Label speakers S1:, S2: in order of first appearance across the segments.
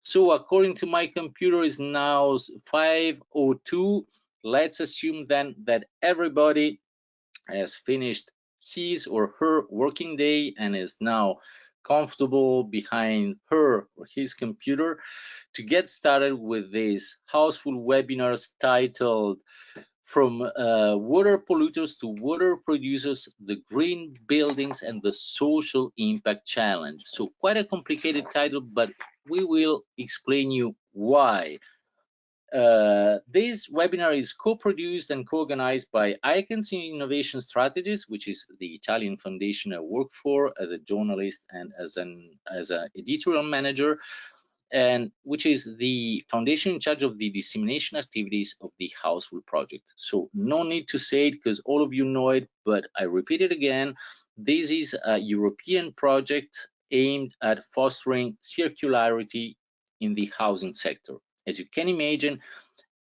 S1: So according to my computer, is now 5:02. Let's assume then that everybody has finished his or her working day and is now comfortable behind her or his computer to get started with this Houseful webinars titled From Water Polluters to Water Producers, the Green Buildings and the Social Impact Challenge. So quite a complicated title, but we will explain you why. This webinar is co-produced and co-organized by Icons in Innovation Strategies, which is the Italian foundation I work for as a journalist and as an editorial manager, and which is the foundation in charge of the dissemination activities of the Houseful project. So no need to say it because all of you know it, but I repeat it again. This is a European project aimed at fostering circularity in the housing sector. As you can imagine,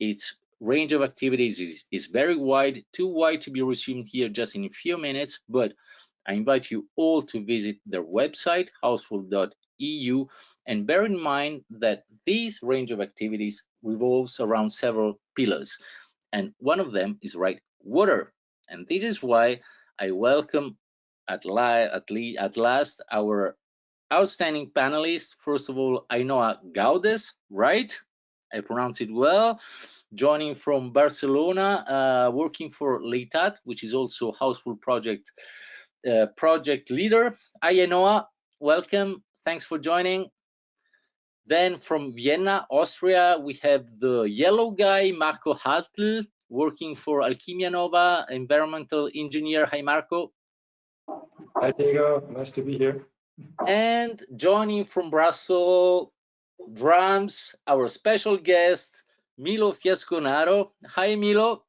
S1: its range of activities is very wide, too wide to be resumed here just in a few minutes, but I invite you all to visit their website, houseful.eu, and bear in mind that this range of activities revolves around several pillars, and one of them is water. And this is why I welcome at last our outstanding panelists. First of all, Ainhoa Gaudes, right? I pronounce it well. Joining from Barcelona, working for LEiTAT, which is also Houseful project leader. Hi, Ainhoa, welcome. Thanks for joining. Then from Vienna, Austria, we have the yellow guy, Marco Hartl, working for Alchemia Nova, environmental engineer. Hi, Marco.
S2: Hi, Diego. Nice to be here.
S1: And joining from Brussels, drums, our special guest, Milo Fiasconaro. Hi, Milo.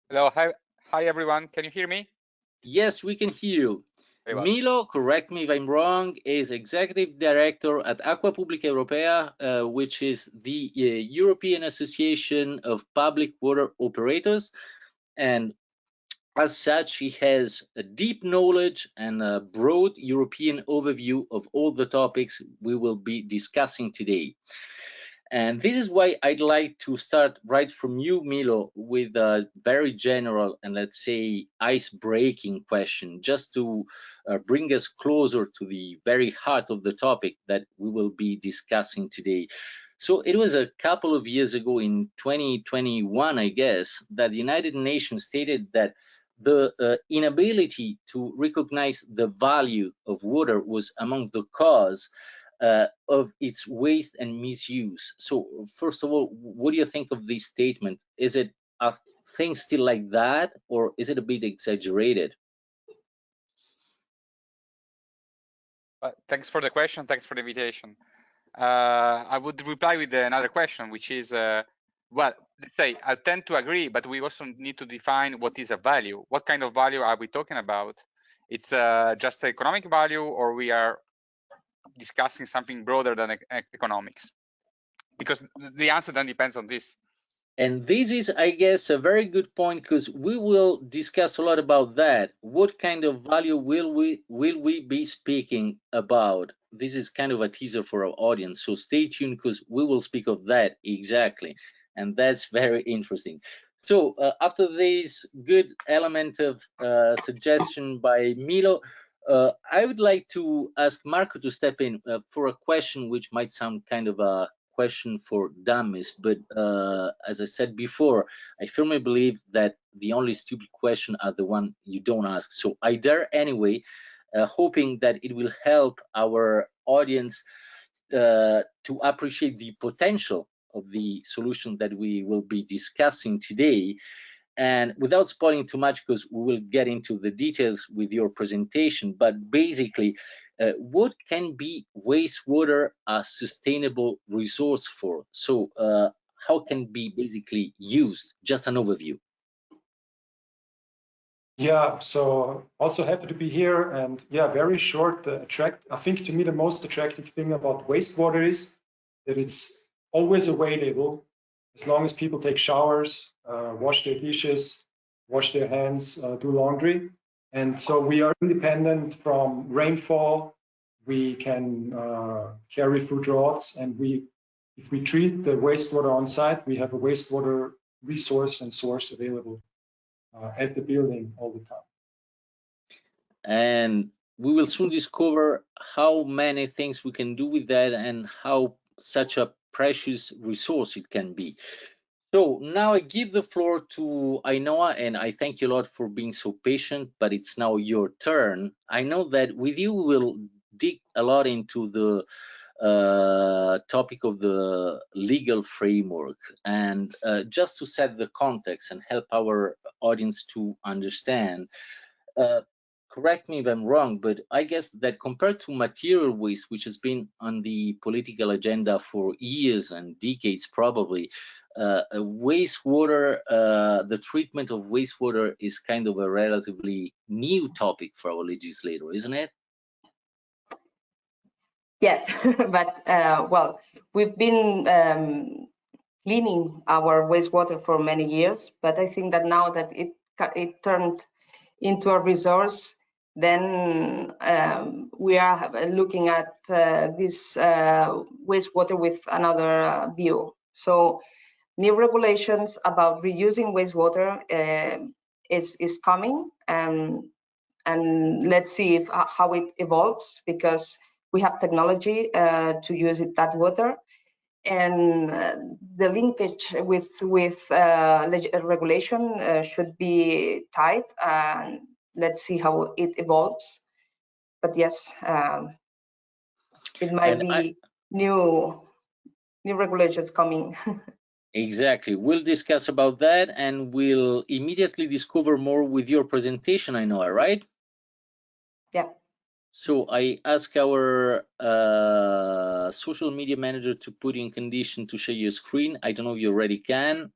S3: Hello. Hi, everyone. Can you hear me?
S1: Yes, we can hear you. Milo, correct me if I'm wrong, is executive director at Aqua, Publica, Europea, which is the European Association of Public Water Operators. And as such, he has a deep knowledge and a broad European overview of all the topics we will be discussing today. And this is why I'd like to start right from you, Milo, with a very general and let's say ice-breaking question, just to bring us closer to the very heart of the topic that we will be discussing today. So it was a couple of years ago in 2021, I guess, that the United Nations stated that the inability to recognize the value of water was among the cause of its waste and misuse. So first of all, what do you think of this statement? Is it a thing still like that, or is it a bit exaggerated?
S3: Thanks for the question. Thanks for the invitation. I would reply with another question, which is, well, let's say I tend to agree, but we also need to define what is a value. What kind of value are we talking about? It's just economic value, or we are discussing something broader than economics? Because the answer then depends on this.
S1: And this is, I guess, a very good point, because we will discuss a lot about that. What kind of value will we be speaking about? This is kind of a teaser for our audience, so stay tuned, because we will speak of that exactly, and that's very interesting. So after this good element of suggestion by Milo, I would like to ask Marco to step in for a question which might sound kind of a question for dummies, but as I said before, I firmly believe that the only stupid questions are the one you don't ask. So I dare anyway, hoping that it will help our audience to appreciate the potential of the solution that we will be discussing today. And without spoiling too much, because we will get into the details with your presentation, but basically, what can be wastewater a sustainable resource for? So how can it be basically used? Just an overview.
S2: Yeah, so also happy to be here. And yeah, very short, I think to me the most attractive thing about wastewater is that it's always available as long as people take showers, wash their dishes, wash their hands, do laundry. And so we are independent from rainfall, we can carry food rods, and if we treat the wastewater on site, we have a wastewater resource and source available at the building all the time.
S1: And we will soon discover how many things we can do with that and how such a precious resource it can be. So now I give the floor to Ainhoa, and I thank you a lot for being so patient, but it's now your turn. I know that with you we'll dig a lot into the topic of the legal framework, and just to set the context and help our audience to understand, correct me if I'm wrong, but I guess that compared to material waste, which has been on the political agenda for years and decades probably, wastewater, the treatment of wastewater is kind of a relatively new topic for our legislator, isn't it?
S4: Yes, but well, we've been cleaning our wastewater for many years, but I think that now that it turned into a resource, then we are looking at this wastewater with another view. So new regulations about reusing wastewater is coming, and let's see how it evolves, because we have technology to use that water, and the linkage with regulation should be tight, and let's see how it evolves. But yes, it might be new regulations coming.
S1: Exactly. We'll discuss about that, and we'll immediately discover more with your presentation, Ainhoa, right?
S4: Yeah.
S1: So I ask our social media manager to put in condition to share your screen. I don't know if you already can.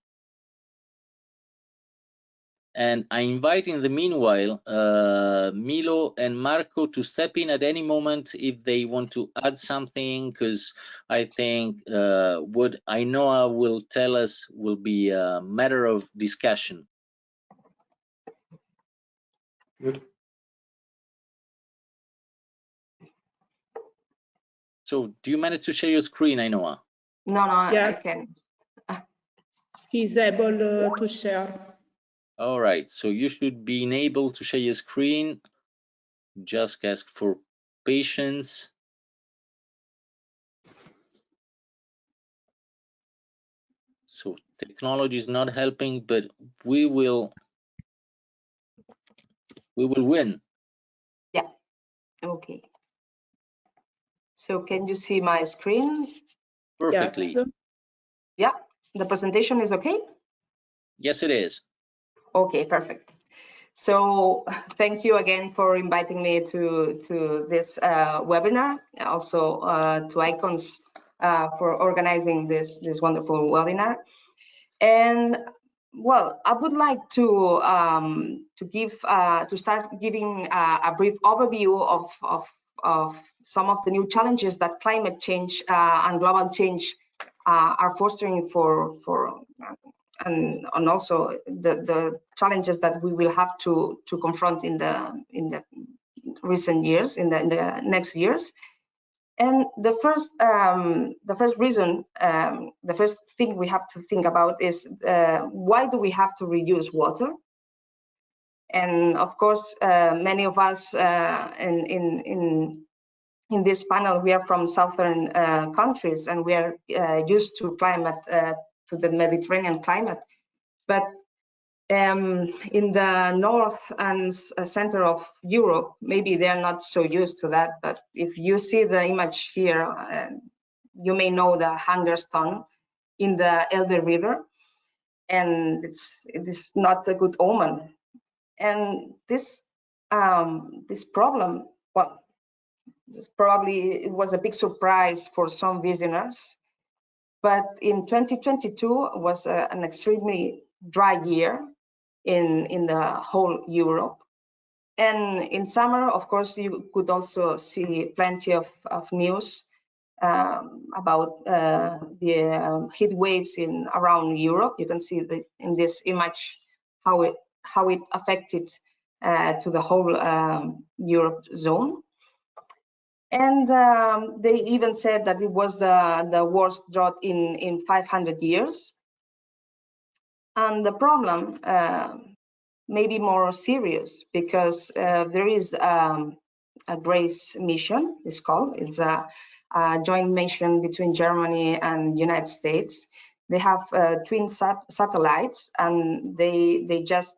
S1: And I invite in the meanwhile Milo and Marco to step in at any moment if they want to add something, because I think what Ainhoa will tell us will be a matter of discussion.
S2: Good.
S1: So do you manage to share your screen, Ainhoa?
S4: No,
S5: yes.
S4: I can't.
S5: He's able to share.
S1: All right, so you should be enabled to share your screen. Just ask for patience. So technology is not helping, but we will win.
S4: Yeah. Okay. So can you see my screen?
S1: Perfectly.
S5: Yes.
S4: Yeah. The presentation is okay?
S1: Yes, it is.
S4: Okay, perfect. So thank you again for inviting me to this webinar, also to Icons for organizing this wonderful webinar. And well, I would like to start giving a brief overview of some of the new challenges that climate change and global change are fostering and also the challenges that we will have to confront in the recent years, in the next years. And the first reason, the first thing we have to think about is why do we have to reuse water? And of course, many of us in this panel, we are from southern countries, and we are used to climate, to the Mediterranean climate. But in the north and center of Europe, maybe they're not so used to that. But if you see the image here, you may know the hunger stone in the Elbe River, and it is not a good omen. And this problem, well, probably it was a big surprise for some visitors. But in 2022 was an extremely dry year in the whole Europe. And in summer, of course, you could also see plenty of news about the heat waves around Europe. You can see in this image how it affected to the whole Europe zone. And they even said that it was the worst drought in 500 years. And the problem may be more serious because there is a GRACE mission, it's called. It's a joint mission between Germany and United States. They have twin satellites, and they just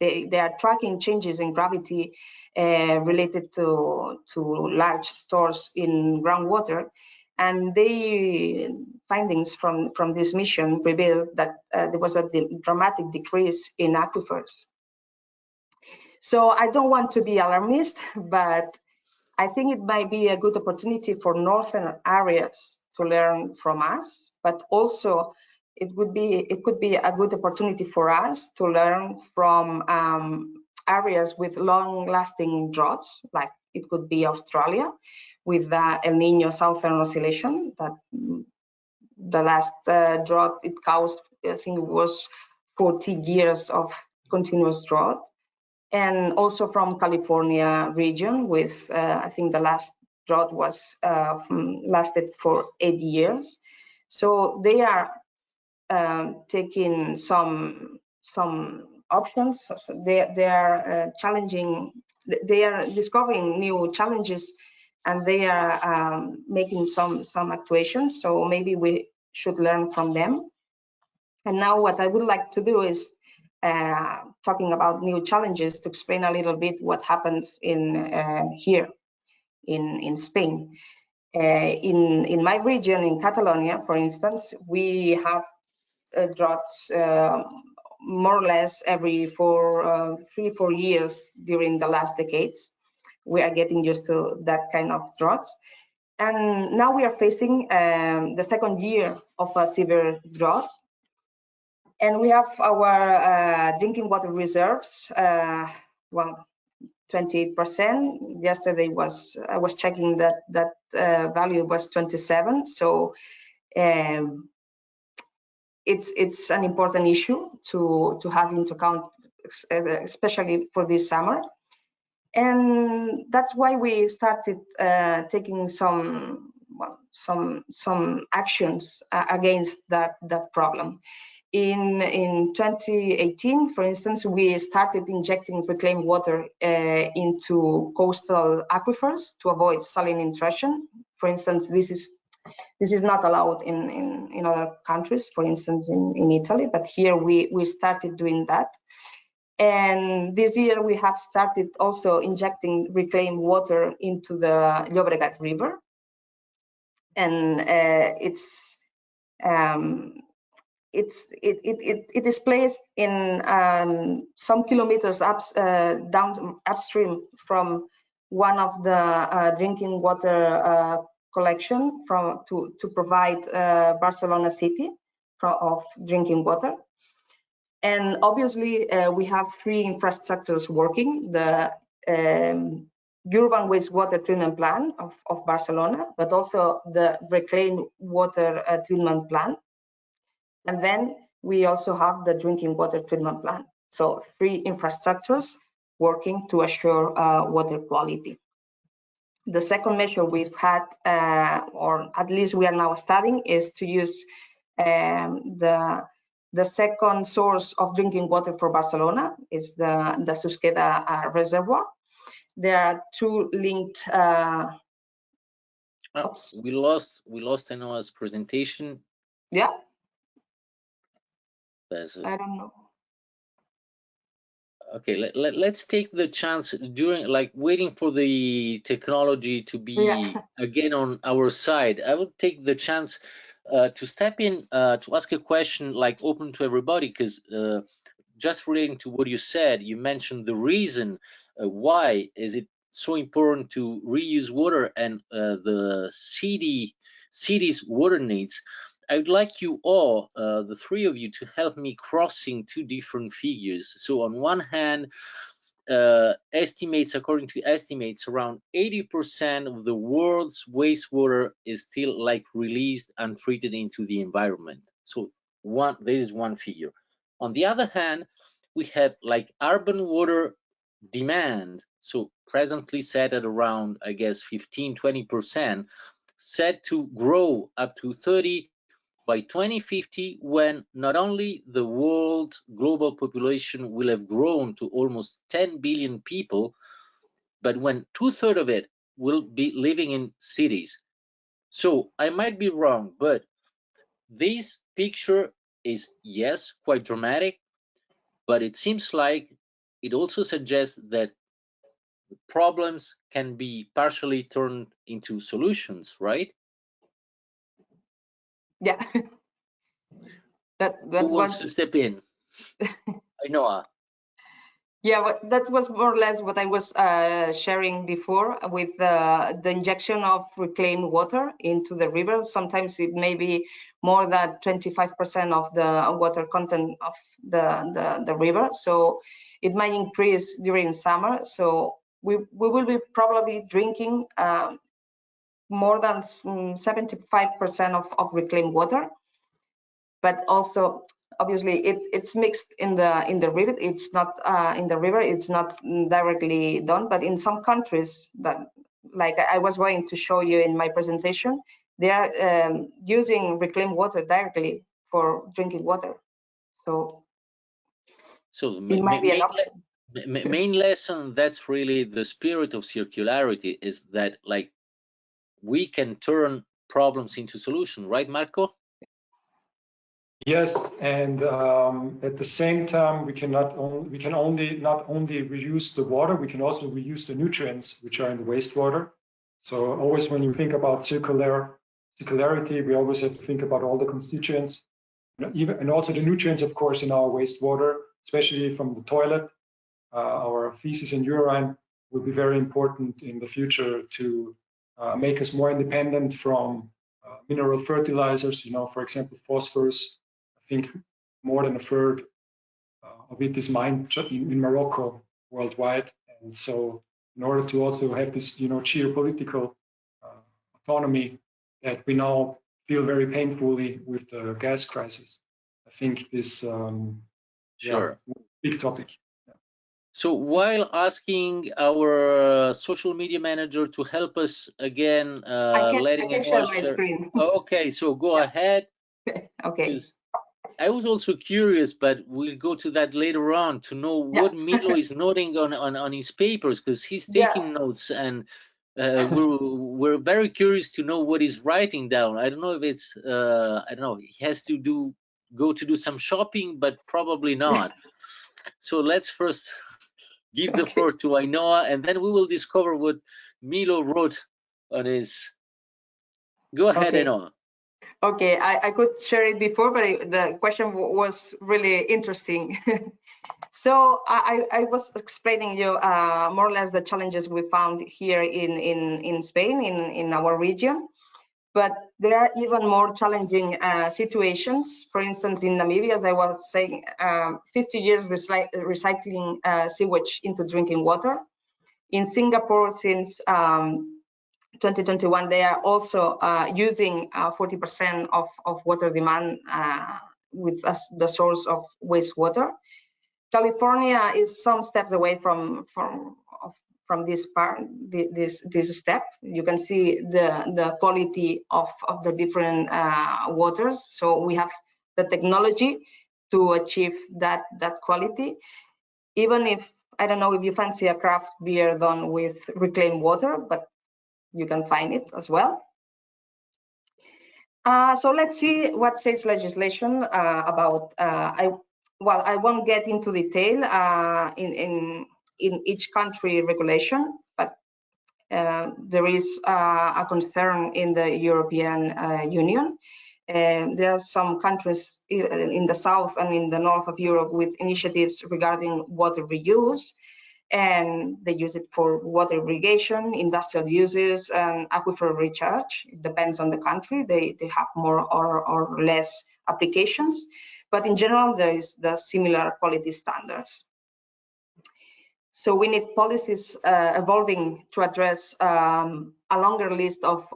S4: they are tracking changes in gravity related to large stores in groundwater, and they findings from this mission revealed that there was a dramatic decrease in aquifers. So I don't want to be alarmist, but I think it might be a good opportunity for northern areas to learn from us, but also it could be a good opportunity for us to learn from areas with long-lasting droughts, like it could be Australia, with the El Niño Southern Oscillation. That the last drought it caused, I think, was 40 years of continuous drought. And also from California region with, I think the last drought was lasted for 8 years. So they are taking some options. So they are challenging, they are discovering new challenges, and they are making some actuations. So maybe we should learn from them. And now what I would like to do is talking about new challenges, to explain a little bit what happens in here in Spain. In my region, in Catalonia, for instance, we have droughts more or less every 3-4 years during the last decades. We are getting used to that kind of droughts. And now we are facing the second year of a severe drought. And we have our drinking water reserves, well, 28%. Yesterday I was checking that value was 27. So it's an important issue to have into account, especially for this summer. And that's why we started taking some actions against that problem. In 2018, for instance, we started injecting reclaimed water into coastal aquifers to avoid saline intrusion. For instance, this is not allowed in other countries, for instance, in Italy, but here we started doing that. And this year we have started also injecting reclaimed water into the Llobregat River. And it is placed in some kilometers upstream from one of the drinking water collection to provide Barcelona city of drinking water. And obviously we have 3 infrastructures working: the urban wastewater treatment plant of Barcelona, but also the reclaimed water treatment plant. And then we also have the drinking water treatment plant. So 3 infrastructures working to assure water quality. The second measure we've had, or at least we are now studying, is to use the second source of drinking water for Barcelona, is the Susqueda reservoir. There are 2 linked.
S1: We lost Enoa's presentation.
S4: Yeah. I don't know.
S1: Okay, let's take the chance during, like, waiting for the technology to be again on our side. I would take the chance to step in to ask a question, like, open to everybody, because just relating to what you said, you mentioned the reason why is it so important to reuse water and the city's water needs. I would like you all, the 3 of you, to help me crossing 2 different figures. So on one hand, according to estimates, around 80% of the world's wastewater is still, like, released untreated into the environment. So this is one figure. On the other hand, we have, like, urban water demand. So presently set at around, I guess, 15–20%, set to grow up to 30 by 2050, when not only the world global population will have grown to almost 10 billion people, but when 2/3 of it will be living in cities. So I might be wrong, but this picture is, yes, quite dramatic, but it seems like it also suggests that problems can be partially turned into solutions, right?
S4: Yeah. that
S1: Who
S4: was
S1: wants to step in? I know.
S4: Yeah, that was more or less what I was sharing before with the injection of reclaimed water into the river. Sometimes it may be more than 25% of the water content of the river. So it might increase during summer. So we will be probably drinking more than 75% of reclaimed water. But also, obviously, it's mixed in the river. It's not in the river. It's not directly done. But in some countries, that, like I was going to show you in my presentation, they are using reclaimed water directly for drinking water. So it might be an option.
S1: Main lesson, that's really the spirit of circularity, is that like we can turn problems into solutions, right, Marco?
S2: Yes, and at the same time, we can not only reuse the water, we can also reuse the nutrients which are in the wastewater. So always when you think about circularity, we always have to think about all the constituents, and also the nutrients, of course, in our wastewater, especially from the toilet. Our feces and urine will be very important in the future to make us more independent from mineral fertilizers. You know, for example, phosphorus. I think more than a third of it is mined in Morocco worldwide, and so in order to also have this, geopolitical autonomy that we now feel very painfully with the gas crisis, I think this big topic.
S1: So while asking our social media manager to help us again,
S4: I can share my screen.
S1: Okay, so go ahead.
S4: Okay.
S1: I was also curious, but we'll go to that later on to know what Milo is noting on his papers, because he's taking notes, and we're very curious to know what he's writing down. I don't know if it's I don't know, he has to go to do some shopping, but probably not. So let's first give the floor to Ainhoa, and then we will discover what Milo wrote on his. Go ahead, Ainhoa.
S4: Okay, I could share it before, but the question was really interesting. So I was explaining you more or less the challenges we found here in Spain, in our region. But there are even more challenging situations. For instance, in Namibia, as I was saying, 50 years recycling sewage into drinking water. In Singapore, since 2021, they are also using 40% of water demand with the source of wastewater. California is some steps away from this step. You can see the quality of the different waters. So we have the technology to achieve that quality. Even if, I don't know if you fancy a craft beer done with reclaimed water, but you can find it as well. So let's see what says legislation about. I won't get into detail in each country regulation, but there is a concern in the European Union. There are some countries in the south and in the north of Europe with initiatives regarding water reuse, and they use it for water irrigation, industrial uses, and aquifer recharge. It depends on the country. They have more or less applications, but in general, there is the similar quality standards. So we need policies evolving to address a longer list of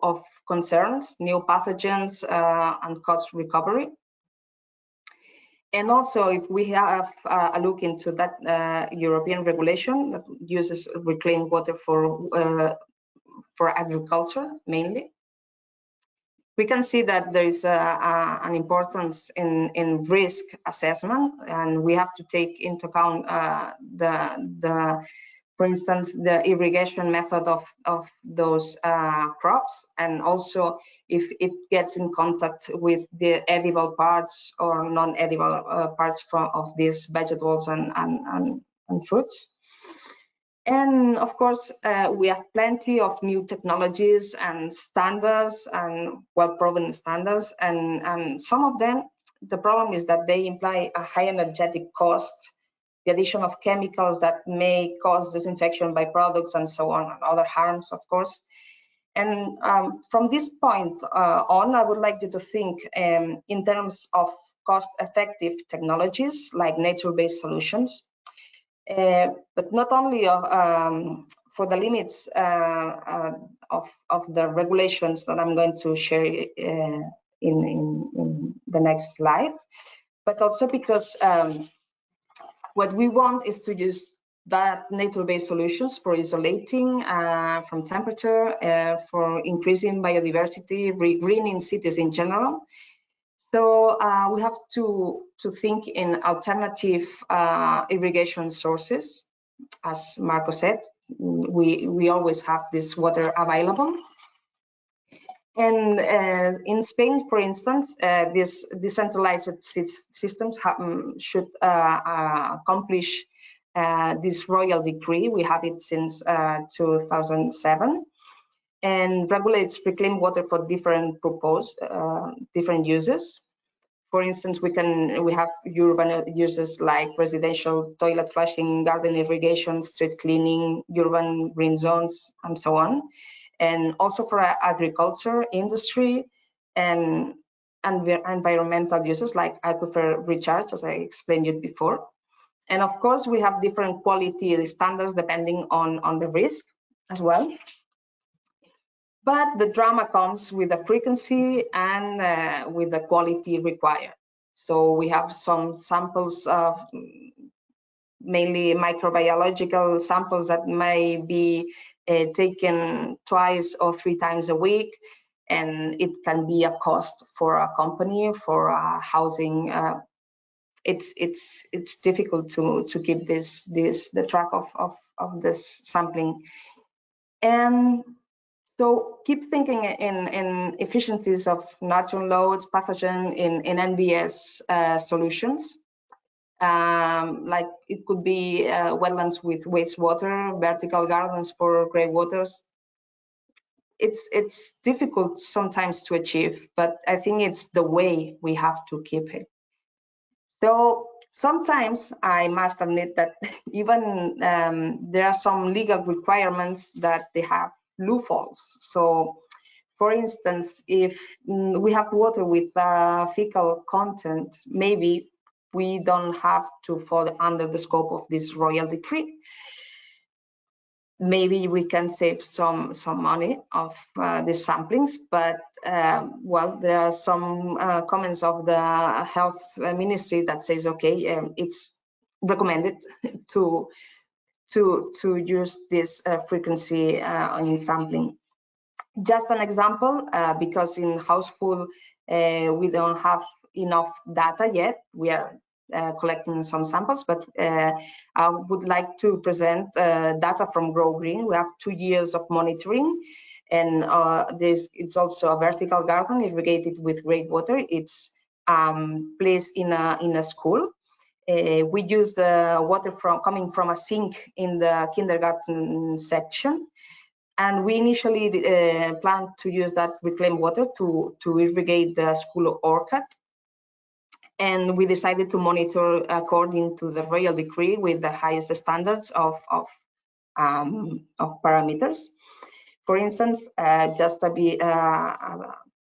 S4: concerns, new pathogens, and cost recovery. And also, if we have a look into that European regulation that uses reclaimed water for agriculture mainly, we can see that there is an importance in risk assessment, and we have to take into account for instance, the irrigation method of those crops, and also if it gets in contact with the edible parts or non-edible parts of these vegetables and fruits. And of course, we have plenty of new technologies and standards and well-proven standards, and some of them, the problem is that they imply a high energetic cost, the addition of chemicals that may cause disinfection by products and so on, and other harms, of course. And from this point on, I would like you to think in terms of cost-effective technologies like nature-based solutions, but not only for the limits of the regulations that I'm going to share in the next slide, but also because what we want is to use that nature-based solutions for isolating from temperature, for increasing biodiversity, greening cities in general. So we have to think in alternative irrigation sources. As Marco said, we always have this water available. And in Spain, for instance, these decentralized systems should accomplish this royal decree. We have it since 2007, and regulates reclaimed water for different different uses. For instance, we have urban uses like residential toilet flushing, garden irrigation, street cleaning, urban green zones, and so on. And also for agriculture, industry, and environmental uses like aquifer recharge, as I explained you before. And of course, we have different quality standards depending on the risk as well. But the drama comes with the frequency and with the quality required. So we have some samples of mainly microbiological samples that may be taken twice or 3 times a week, and it can be a cost for a company, for housing. It's difficult to keep the track of this sampling. And so keep thinking in efficiencies of natural loads, pathogen in NBS solutions. Like it could be wetlands with wastewater, vertical gardens for grey waters. It's difficult sometimes to achieve, but I think it's the way we have to keep it. So sometimes I must admit that even there are some legal requirements that they have loopholes. So for instance, if we have water with fecal content, maybe we don't have to fall under the scope of this royal decree. Maybe we can save some money of the samplings, but well, there are some comments of the health ministry that says, okay, it's recommended to use this frequency in sampling. Just an example, because in Houseful we don't have enough data yet. We are collecting some samples, but I would like to present data from Grow Green. We have 2 years of monitoring, and it's also a vertical garden irrigated with grey water. It's placed in a school. We use the water coming from a sink in the kindergarten section, and we initially planned to use that reclaimed water to irrigate the school orchard. And we decided to monitor according to the royal decree with the highest standards of parameters. For instance, just a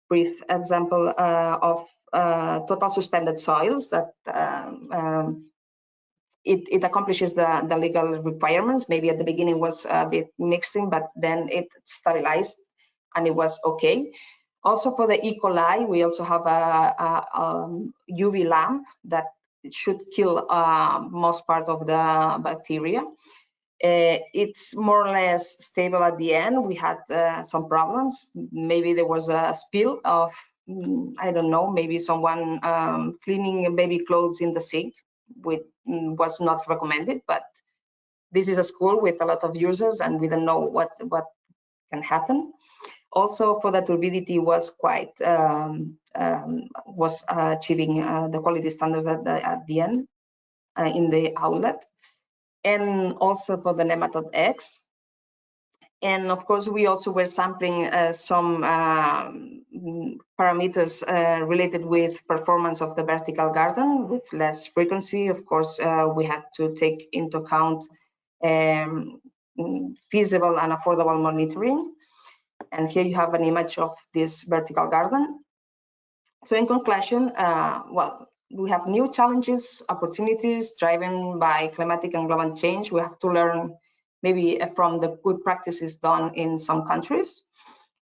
S4: brief example of total suspended soils that it accomplishes the legal requirements. Maybe at the beginning was a bit mixing, but then it stabilized and it was okay. Also for the E. coli, we also have a UV lamp that it should kill most part of the bacteria. It's more or less stable at the end. We had some problems. Maybe there was a spill of, I don't know, maybe someone cleaning baby clothes in the sink, which was not recommended, but this is a school with a lot of users and we don't know what can happen. Also, for the turbidity was quite, was achieving the quality standards at the end in the outlet. And also for the nematode eggs. And of course, we also were sampling some parameters related with performance of the vertical garden with less frequency. Of course, we had to take into account feasible and affordable monitoring. And here you have an image of this vertical garden. So in conclusion, well, we have new challenges, opportunities driven by climatic and global change. We have to learn maybe from the good practices done in some countries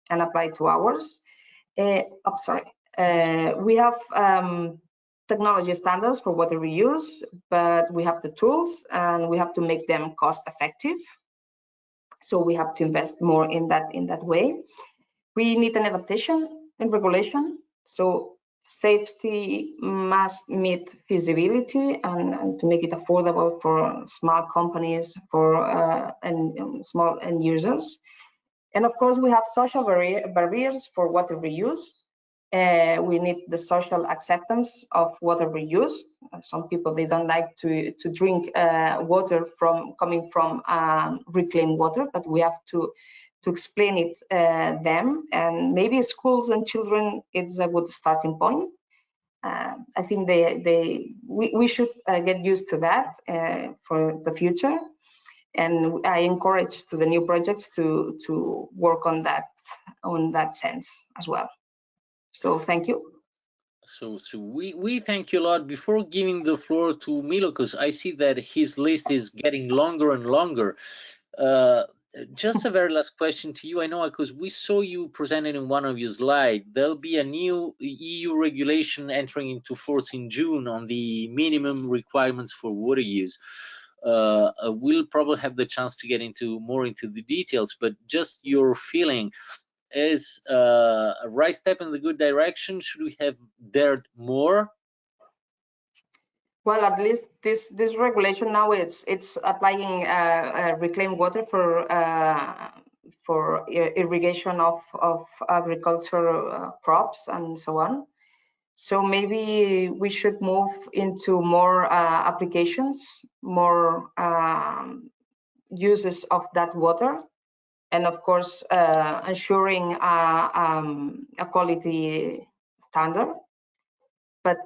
S4: and apply to ours. We have technology standards for water reuse, but we have the tools and we have to make them cost effective. So we have to invest more in that way. We need an adaptation in regulation. So safety must meet feasibility and to make it affordable for small companies, for and small end users. And of course, we have social barriers for water reuse. We need the social acceptance of water reuse. Some people, they don't like to drink water coming from reclaimed water, but we have to explain it them, and maybe schools and children, it's a good starting point. I think we should get used to that for the future, and I encourage to the new projects to work on that sense as well. So thank you.
S1: So we thank you a lot. Before giving the floor to Milo, because I see that his list is getting longer and longer. Just a very last question to you. I know because we saw you presented in one of your slides, there'll be a new EU regulation entering into force in June on the minimum requirements for water use. We'll probably have the chance to get more into the details, but just your feeling, is a right step in the good direction? Should we have dared more?
S4: Well, at least this regulation now it's applying reclaimed water for irrigation of agricultural crops and so on. So maybe we should move into more applications, more uses of that water, and of course ensuring a quality standard. But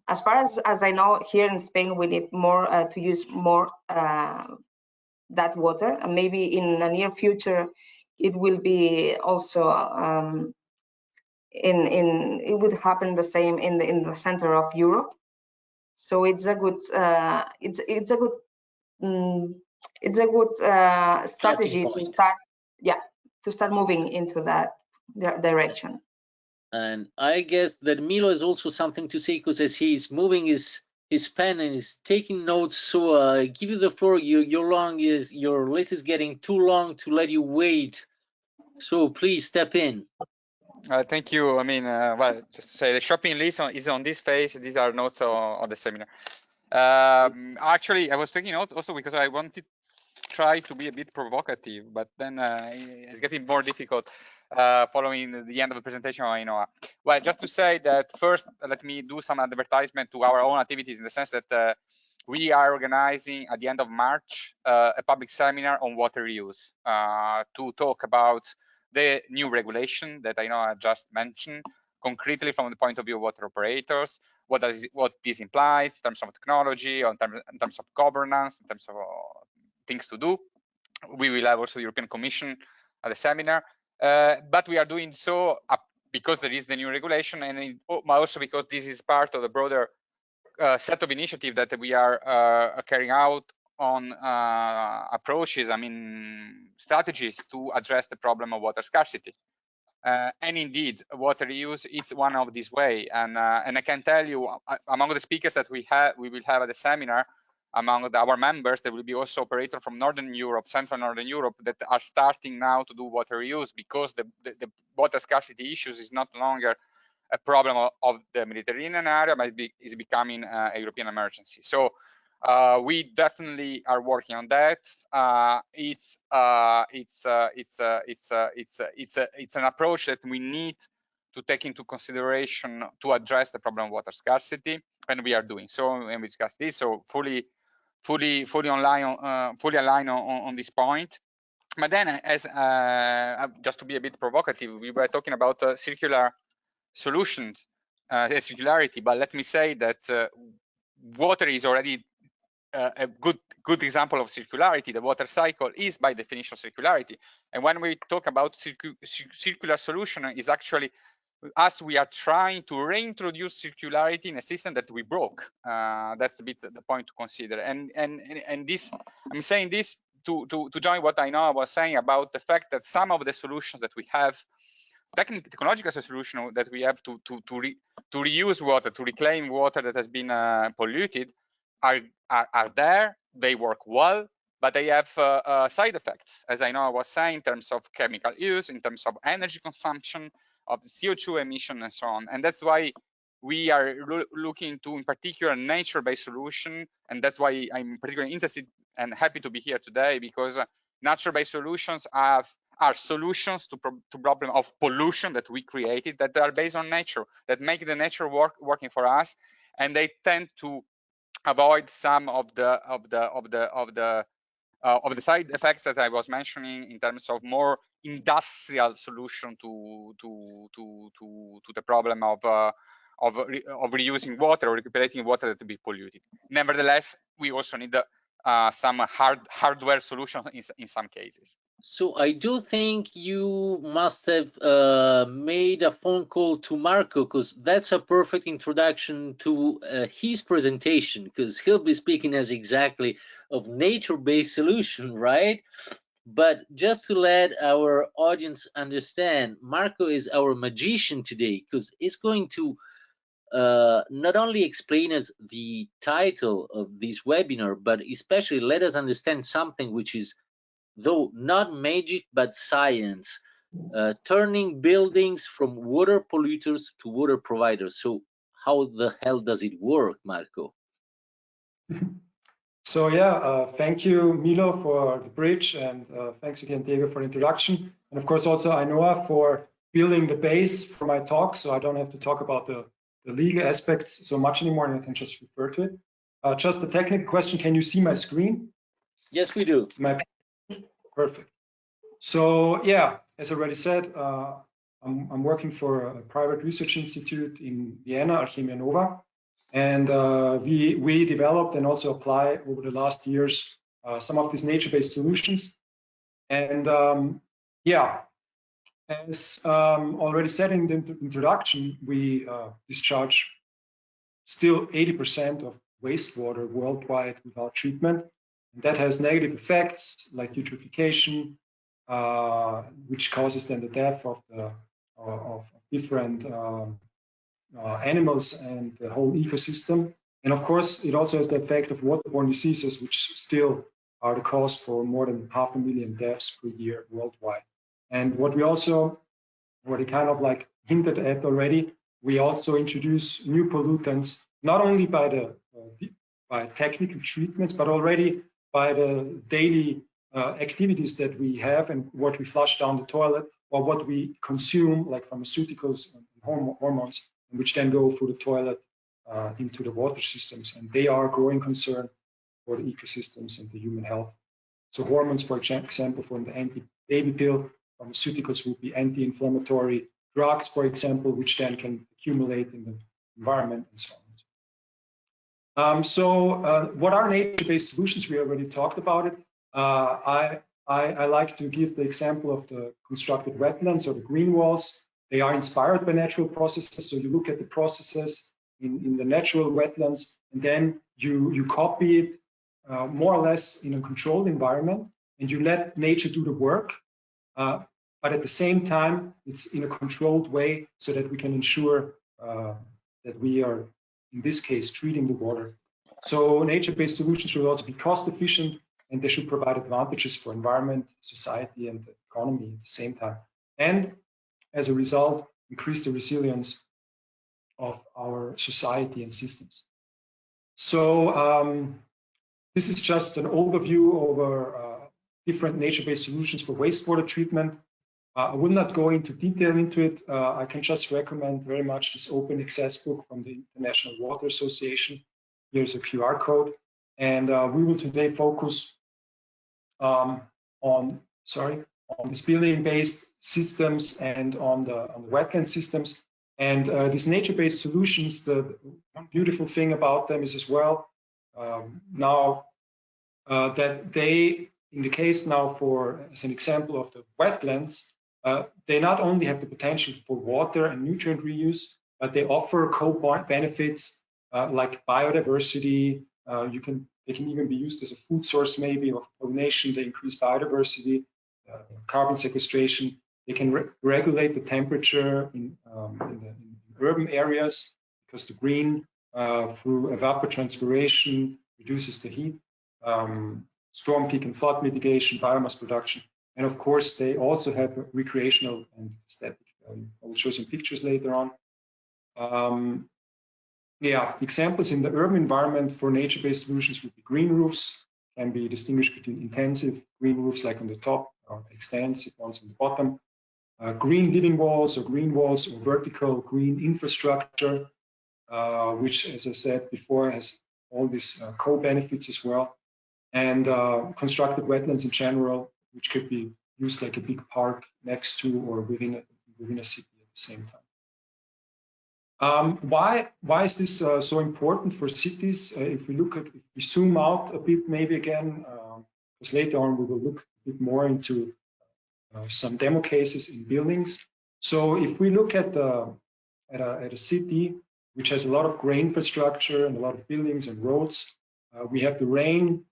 S4: as far as I know, here in Spain, we need more to use more that water, and maybe in the near future, it will be also it would happen the same in the center of Europe. So it's a good strategy to start moving into that direction.
S1: And I guess that Milo has also something to say, because as he's moving his pen and he's taking notes. So give you the floor. Your list is getting too long to let you wait. So please step in.
S3: Thank you. I mean, well, just to say the shopping list is on this page. These are notes on the seminar. Actually, I was taking notes also because I wanted to try to be a bit provocative, but then it's getting more difficult following the end of the presentation. Well, just to say that first, let me do some advertisement to our own activities, in the sense that we are organizing at the end of March a public seminar on water reuse to talk about the new regulation that I just mentioned, concretely from the point of view of water operators, what this implies in terms of technology, or in terms of governance, in terms of things to do. We will have also the European Commission at the seminar, but we are doing so because there is the new regulation, and also because this is part of the broader set of initiatives that we are carrying out on approaches, strategies to address the problem of water scarcity. And indeed, water reuse is one of these way. And I can tell you, among the speakers that we will have at the seminar, among our members, there will be also operators from Northern Europe, Central Northern Europe, that are starting now to do water reuse, because the water scarcity issues is not longer a problem of the Mediterranean area, but is becoming a European emergency. So we definitely are working on that. It's an approach that we need to take into consideration to address the problem of water scarcity, and we are doing so. And we discussed this, so fully aligned on this point. But then, as just to be a bit provocative, we were talking about circular solutions, circularity. But let me say that water is already a good example of circularity. The water cycle is by definition circularity. And when we talk about circular solution, is actually us, we are trying to reintroduce circularity in a system that we broke. That's a bit the point to consider. And this, I'm saying this to join what I was saying about the fact that some of the solutions that we have, technological solution that we have to reuse water, to reclaim water that has been polluted, are there. They work well, but they have side effects, as I was saying, in terms of chemical use, in terms of energy consumption, of the CO2 emission, and so on. And that's why we are looking to, in particular, nature-based solution. And that's why I'm particularly interested and happy to be here today, because nature-based solutions are solutions to problem of pollution that we created, that are based on nature, that make the nature working for us, and they tend to avoid some of the side effects that I was mentioning in terms of more industrial solution to the problem of reusing water or recuperating water that to be polluted. Nevertheless, we also need some hardware solution in some cases.
S1: So I do think you must have made a phone call to Marco, because that's a perfect introduction to his presentation, because he'll be speaking as exactly of nature-based solution, right? But just to let our audience understand, Marco is our magician today, because he's going to not only explain us the title of this webinar, but especially let us understand something which is, though not magic, but science, turning buildings from water polluters to water providers. So how the hell does it work, Marco?
S2: So yeah, thank you, Milo, for the bridge, and thanks again, Diego, for the introduction. And of course, also Ainhoa for building the base for my talk, so I don't have to talk about the legal aspects so much anymore, and I can just refer to it. Just a technical question, can you see my screen?
S1: Yes, we do.
S2: Perfect. So yeah, as I already said, I'm working for a private research institute in Vienna, Alchemia Nova, and we developed and also apply over the last years some of these nature-based solutions. And yeah, as already said in the introduction, we discharge still 80% of wastewater worldwide without treatment. And that has negative effects like eutrophication, which causes then the death of different animals and the whole ecosystem. And of course, it also has the effect of waterborne diseases, which still are the cause for more than 500,000 deaths per year worldwide. And what we also, what I kind of like hinted at already, we also introduce new pollutants, not only by technical treatments, but already by the daily activities that we have and what we flush down the toilet, or what we consume, like pharmaceuticals and hormones, which then go through the toilet into the water systems. And they are a growing concern for the ecosystems and the human health. So hormones, for example, from the anti-baby pill, pharmaceuticals would be anti-inflammatory drugs, for example, which then can accumulate in the environment and so on. What are nature-based solutions? We already talked about it. I like to give the example of the constructed wetlands or the green walls. They are inspired by natural processes. So you look at the processes in the natural wetlands, and then you copy it more or less in a controlled environment, and you let nature do the work. but at the same time, it's in a controlled way so that we can ensure that we are, in this case, treating the water. So nature-based solutions should also be cost efficient, and they should provide advantages for environment, society, and the economy at the same time. And as a result, increase the resilience of our society and systems. So this is just an overview over different nature-based solutions for wastewater treatment. I will not go into detail into it. I can just recommend very much this open access book from the International Water Association. Here's a QR code. And we will today focus on these building-based systems and on the wetland systems. And these nature-based solutions, the one beautiful thing about them is as well that they, in the case now for, as an example of the wetlands, they not only have the potential for water and nutrient reuse, but they offer co-benefits like biodiversity. They can even be used as a food source, maybe, of pollination. They increase biodiversity, carbon sequestration. They can regulate the temperature in urban areas because the green, through evapotranspiration, reduces the heat. Storm peak and flood mitigation, biomass production. And of course, they also have a recreational and aesthetic value. I will show some pictures later on. Examples in the urban environment for nature-based solutions would be green roofs, can be distinguished between intensive green roofs like on the top or extensive ones on the bottom. Green living walls or green walls or vertical green infrastructure, which, as I said before, has all these co-benefits as well. And constructed wetlands in general, which could be used like a big park next to or within a city at the same time. Why is this so important for cities? If we zoom out a bit, maybe again, because later on we will look a bit more into some demo cases in buildings. So if we look at a city which has a lot of gray infrastructure and a lot of buildings and roads, we have the rain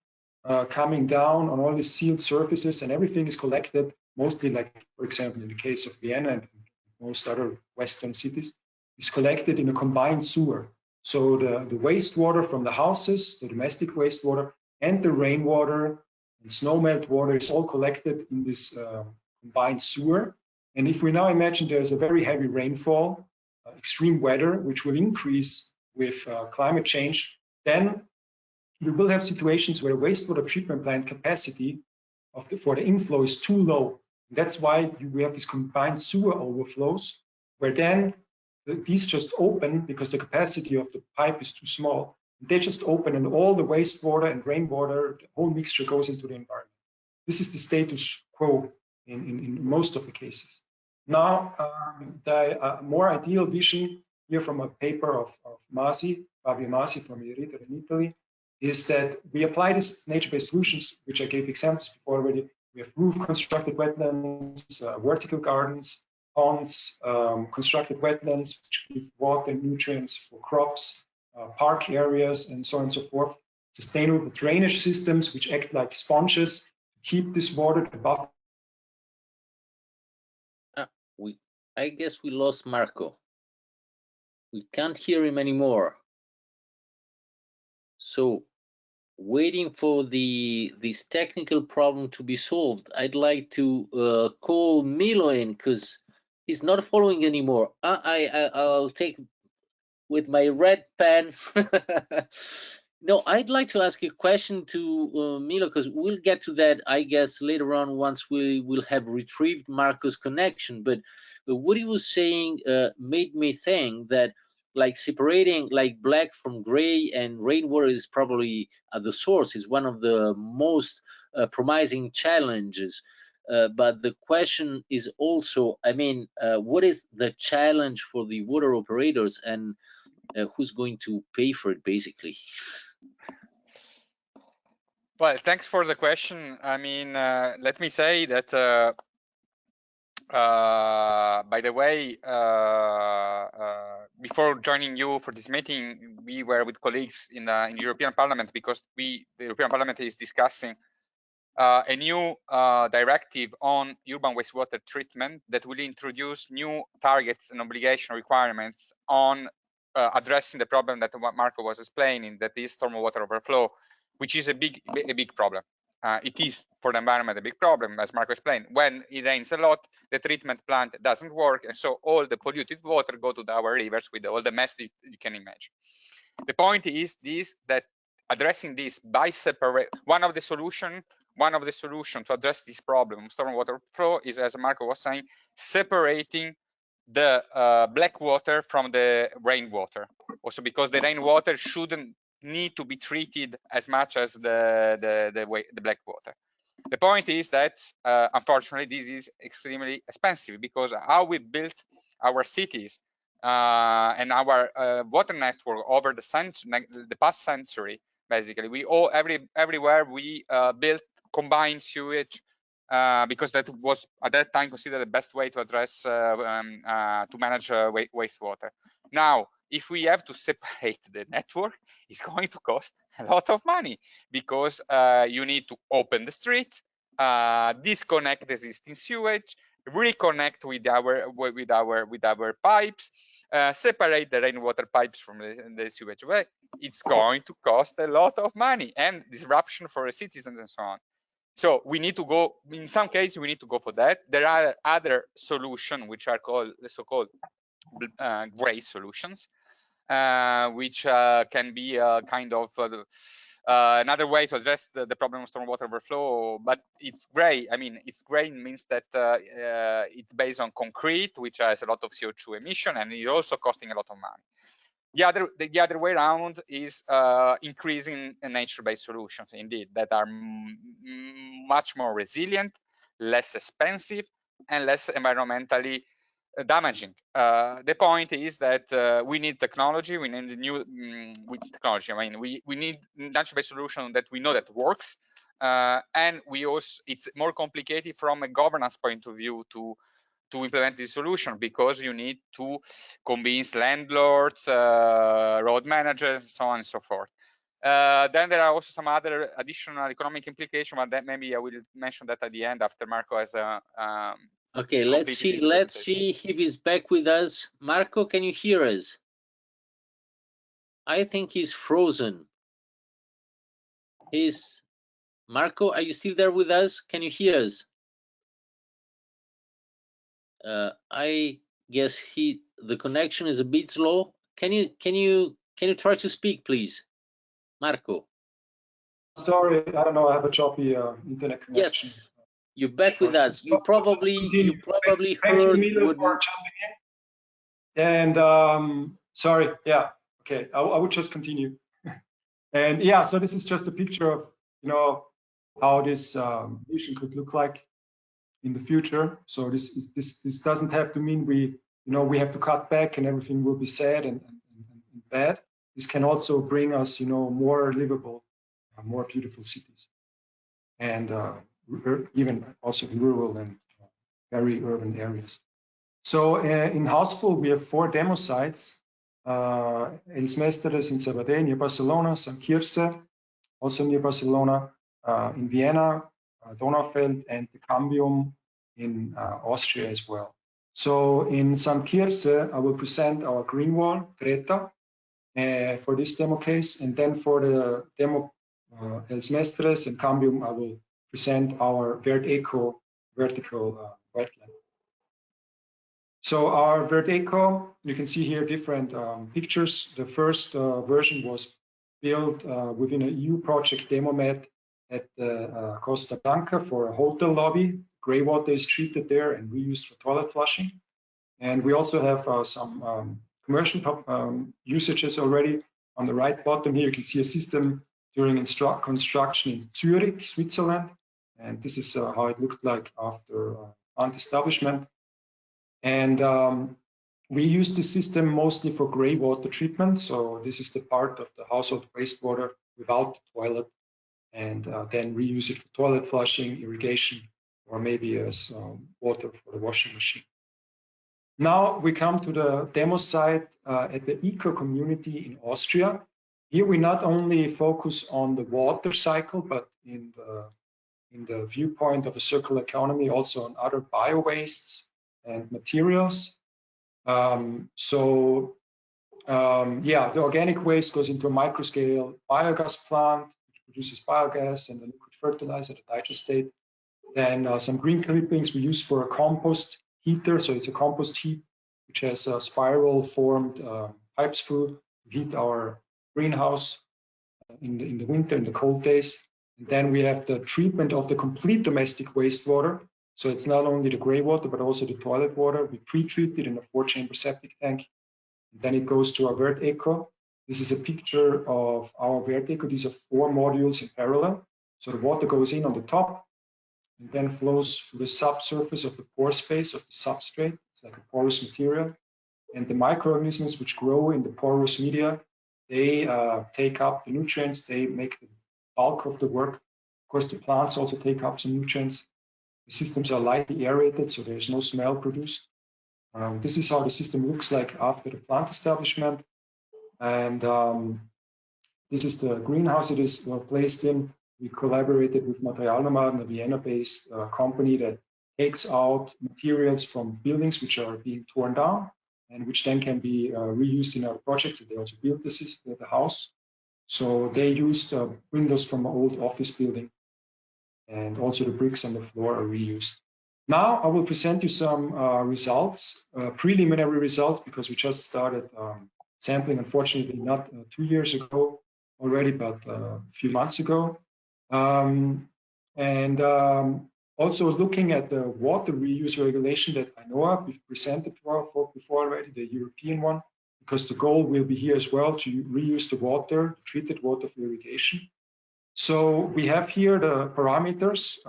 S2: coming down on all these sealed surfaces, and everything is collected, mostly like, for example, in the case of Vienna and most other Western cities, is collected in a combined sewer. So the wastewater from the houses, the domestic wastewater, and the rainwater and snow melt water is all collected in this combined sewer. And if we now imagine there's a very heavy rainfall, extreme weather, which will increase with climate change, then we will have situations where wastewater treatment plant capacity for the inflow is too low. And that's why we have these combined sewer overflows, where then these just open because the capacity of the pipe is too small. They just open and all the wastewater and rainwater, the whole mixture goes into the environment. This is the status quo in most of the cases. Now, the more ideal vision here from a paper of Fabio Masi from LEiTAT in Italy, is that we apply these nature-based solutions, which I gave examples before already. We have roof-constructed wetlands, vertical gardens, ponds, constructed wetlands, which give water and nutrients for crops, park areas, and so on and so forth. Sustainable drainage systems, which act like sponges to keep this water above.
S1: I guess we lost Marco. We can't hear him anymore. So, waiting for this technical problem to be solved, I'd like to call Milo in because he's not following anymore. I'll take with my red pen. No, I'd like to ask a question to Milo because we'll get to that, I guess, later on once we will have retrieved Marco's connection. But what he was saying made me think that, like, separating like black from gray and rainwater is probably at the source is one of the most promising challenges. But the question is also, I mean, what is the challenge for the water operators, and who's going to pay for it, basically?
S3: Well, thanks for the question. I mean, let me say that, by the way, before joining you for this meeting, we were with colleagues in the European Parliament because the European Parliament is discussing a new directive on urban wastewater treatment that will introduce new targets and obligation requirements on addressing the problem that Marco was explaining, that is stormwater overflow, which is a big problem. It is for the environment a big problem, as Marco explained. When it rains a lot, the treatment plant doesn't work, and so all the polluted water go to our rivers with all the mess that you can imagine. The point is that addressing this by separate, one of the solution to address this problem, stormwater flow, is, as Marco was saying, separating the black water from the rainwater. Also, because the rainwater shouldn't need to be treated as much as the black water. The point is that unfortunately this is extremely expensive, because how we built our cities and our water network over the past century, basically everywhere we built combined sewage, because that was at that time considered the best way to address to manage wastewater. Now, if we have to separate the network, it's going to cost a lot of money, because you need to open the street, disconnect the existing sewage, reconnect with our pipes, separate the rainwater pipes from the sewage. Well, it's going to cost a lot of money and disruption for the citizens and so on. So we need to go, in some cases, we need to go for that. There are other solutions which are called the so-called gray solutions, which can be kind of another way to address the problem of stormwater overflow. But it's gray. I mean, it's gray means that it's based on concrete, which has a lot of CO2 emission, and it's also costing a lot of money. The other way around is increasing nature-based solutions, indeed, that are much more resilient, less expensive, and less environmentally damaging. The point is that we need technology. We need new technology. I mean, we need nature-based solution that we know that works, and we also, it's more complicated from a governance point of view to implement this solution, because you need to convince landlords, road managers, so on and so forth. Then there are also some other additional economic implications, but that maybe I will mention that at the end after Marco has
S1: okay, let's see if he's back with us. Marco, can you hear us? I think he's frozen. Marco, are you still there with us? Can you hear us? I guess the connection is a bit slow. Can you try to speak, please, Marco?
S2: Sorry, I don't know. I have a choppy internet connection.
S1: Yes, you're back with us. You probably heard.
S2: Thank you, Milo, for jumping in. And sorry, yeah, okay, I would just continue. And yeah, so this is just a picture of how this vision could look like in the future. So this doesn't have to mean we have to cut back and everything will be sad and bad. This can also bring us more livable, more beautiful cities, and even also rural and very urban areas. So in Houseful we have 4 demo sites: Els Mestres in Sabadell near Barcelona, Sant Quirze also near Barcelona, in Vienna, Donaufeld, and the Cambium in Austria as well. So in Sant Quirze, I will present our green wall, Greta, for this demo case, and then for the demo Els Mestres and Cambium, I will present our Vert Eco vertical wetland. So our Vert Eco, you can see here different pictures. The first version was built within an EU project demo met at the Costa Blanca for a hotel lobby. Grey water is treated there and reused for toilet flushing. And we also have some commercial usages already. On the right bottom here, you can see a system during construction in Zurich, Switzerland. And this is how it looked like after plant establishment. And we use the system mostly for grey water treatment. So this is the part of the household wastewater without the toilet, and then reuse it for toilet flushing, irrigation, or maybe as water for the washing machine. Now we come to the demo site at the Eco community in Austria. Here we not only focus on the water cycle, but in the in the viewpoint of a circular economy also on other bio-wastes and materials. Yeah, the organic waste goes into a microscale biogas plant, which produces biogas and a liquid fertilizer, the digest state. Then some green clippings we use for a compost heater. So it's a compost heat, which has spiral formed pipes through to heat our greenhouse in the winter, in the cold days. And then we have the treatment of the complete domestic wastewater. So it's not only the gray water, but also the toilet water. We pre-treat it in a 4-chamber septic tank. Then it goes to our WertEco. This is a picture of our WertEco. These are 4 modules in parallel. So the water goes in on the top and then flows through the subsurface of the pore space of the substrate. It's like a porous material. And the microorganisms which grow in the porous media, they take up the nutrients. They make the bulk of the work. Of course, the plants also take up some nutrients. The systems are lightly aerated, so there's no smell produced. This is how the system looks like after the plant establishment. And this is the greenhouse it is placed in. We collaborated with Materialnomad, a Vienna-based company that takes out materials from buildings which are being torn down and which then can be reused in our projects. They also built the house. So they used windows from an old office building, and also the bricks on the floor are reused. Now I will present you some results, preliminary results, because we just started sampling, unfortunately, not 2 years ago already, but a few months ago. Also looking at the water reuse regulation that I know of, we've presented before already, the European one, because the goal will be here as well to reuse the water, the treated water for irrigation. So we have here the parameters,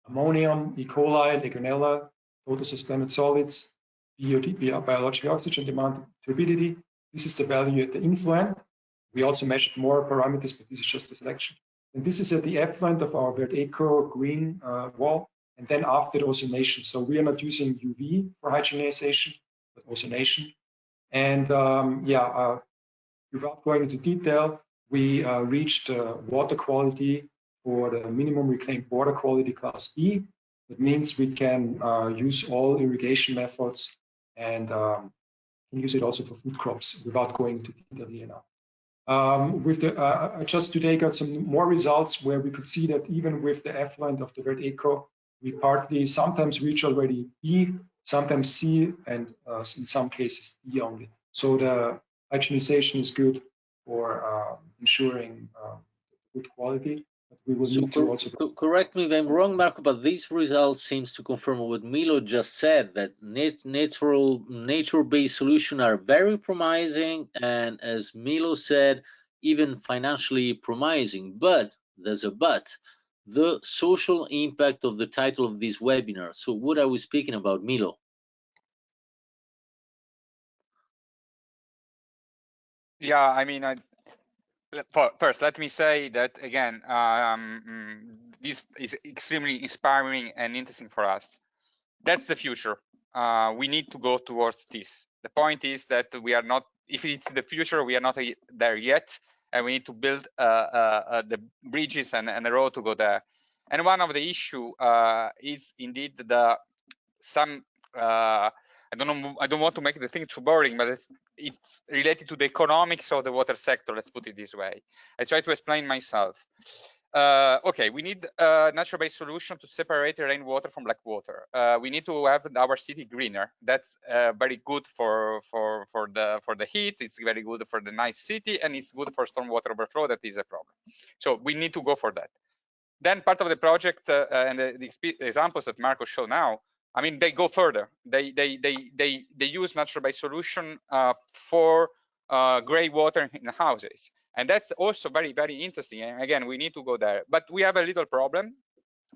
S2: ammonium, E. coli, Legionella, total suspended solids, biological oxygen demand, turbidity. This is the value at the influent. We also measured more parameters, but this is just a selection. And this is at the effluent of our WertEco green wall, and then after the ozonation. So we are not using UV for hydrogenization, but ozonation. And without going into detail, we reached water quality for the minimum reclaimed water quality class E. That means we can use all irrigation methods and can use it also for food crops without going into detail here now. I just today got some more results where we could see that even with the effluent of the WertEco, we partly sometimes reach already E, sometimes C, and in some cases E only. So the hydrogenization is good for ensuring good quality. But we will need to also
S1: correct me if I'm wrong, Marco, but these results seems to confirm what Milo just said, that nature-based solutions are very promising, and as Milo said, even financially promising. But there's a but: the social impact of the title of this webinar. So what are we speaking about, Milo?
S3: Yeah, I mean, first, let me say that again, this is extremely inspiring and interesting for us. That's the future. We need to go towards this. The point is that we are not, if it's the future, we are not there yet, and we need to build the bridges and the road to go there. And one of the issue is indeed I don't want to make the thing too boring, but it's related to the economics of the water sector. Let's put it this way. I try to explain myself. Okay, we need a natural-based solution to separate the rainwater from black water. We need to have our city greener. That's very good for the heat. It's very good for the nice city, and it's good for stormwater overflow. That is a problem. So we need to go for that. Then part of the project and the examples that Marco showed now, I mean, they go further. They use natural-based solution for gray water in houses, and that's also very, very interesting. And again, we need to go there, but we have a little problem,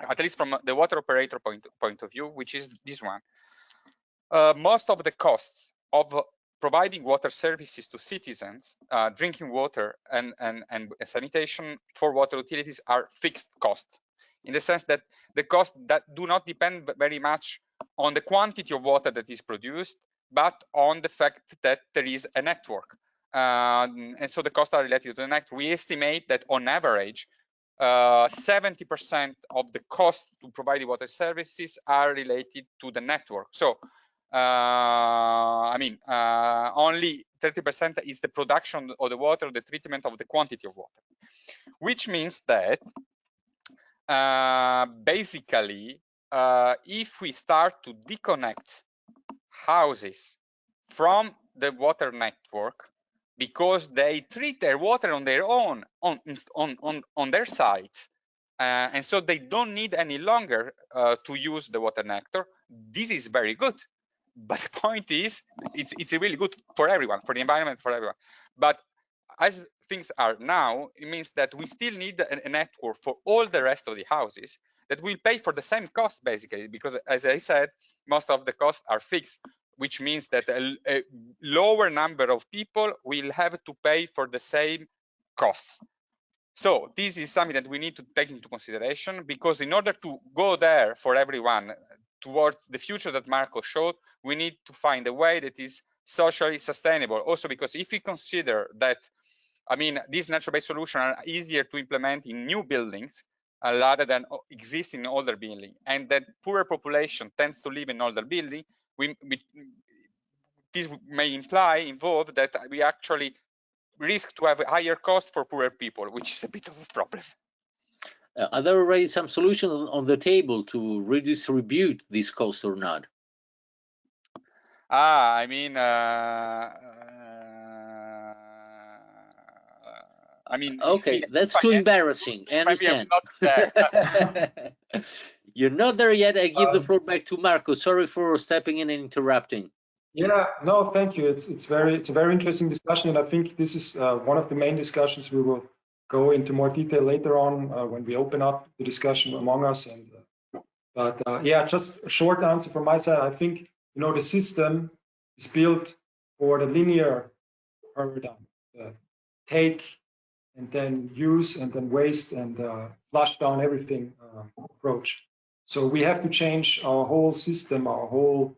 S3: at least from the water operator point of view, which is this one. Most of the costs of providing water services to citizens, drinking water and sanitation for water utilities are fixed costs, in the sense that the costs that do not depend very much on the quantity of water that is produced, but on the fact that there is a network. And so the costs are related to the network. We estimate that on average, 70% of the cost to provide the water services are related to the network. So, I mean, only 30% is the production of the water, the treatment of the quantity of water, which means that basically, if we start to disconnect houses from the water network because they treat their water on their own on their site, and so they don't need any longer to use the water network, this is very good. But the point is, it's really good for everyone, for the environment, for everyone. But as things are now, it means that we still need a network for all the rest of the houses that will pay for the same cost, basically, because as I said, most of the costs are fixed, which means that a lower number of people will have to pay for the same costs. So this is something that we need to take into consideration, because in order to go there for everyone towards the future that Marco showed, we need to find a way that is socially sustainable. Also, because if we consider that, I mean, these natural-based solutions are easier to implement in new buildings rather than existing in older buildings, and that poorer population tends to live in older buildings, this may involve that we actually risk to have a higher cost for poorer people, which is a bit of a problem.
S1: Are there already some solutions on the table to redistribute this cost or not?
S3: I mean,
S1: okay, that's too embarrassing. I understand.
S3: Maybe I'm not there.
S1: You're not there yet. I give the floor back to Marco. Sorry for stepping in and interrupting.
S2: Yeah, no, thank you. It's a very interesting discussion, and I think this is one of the main discussions. We will go into more detail later on when we open up the discussion among us. And yeah, just a short answer from my side. I think the system is built for the linear paradigm: take and then use and then waste and flush down everything approach. So we have to change our whole system, our whole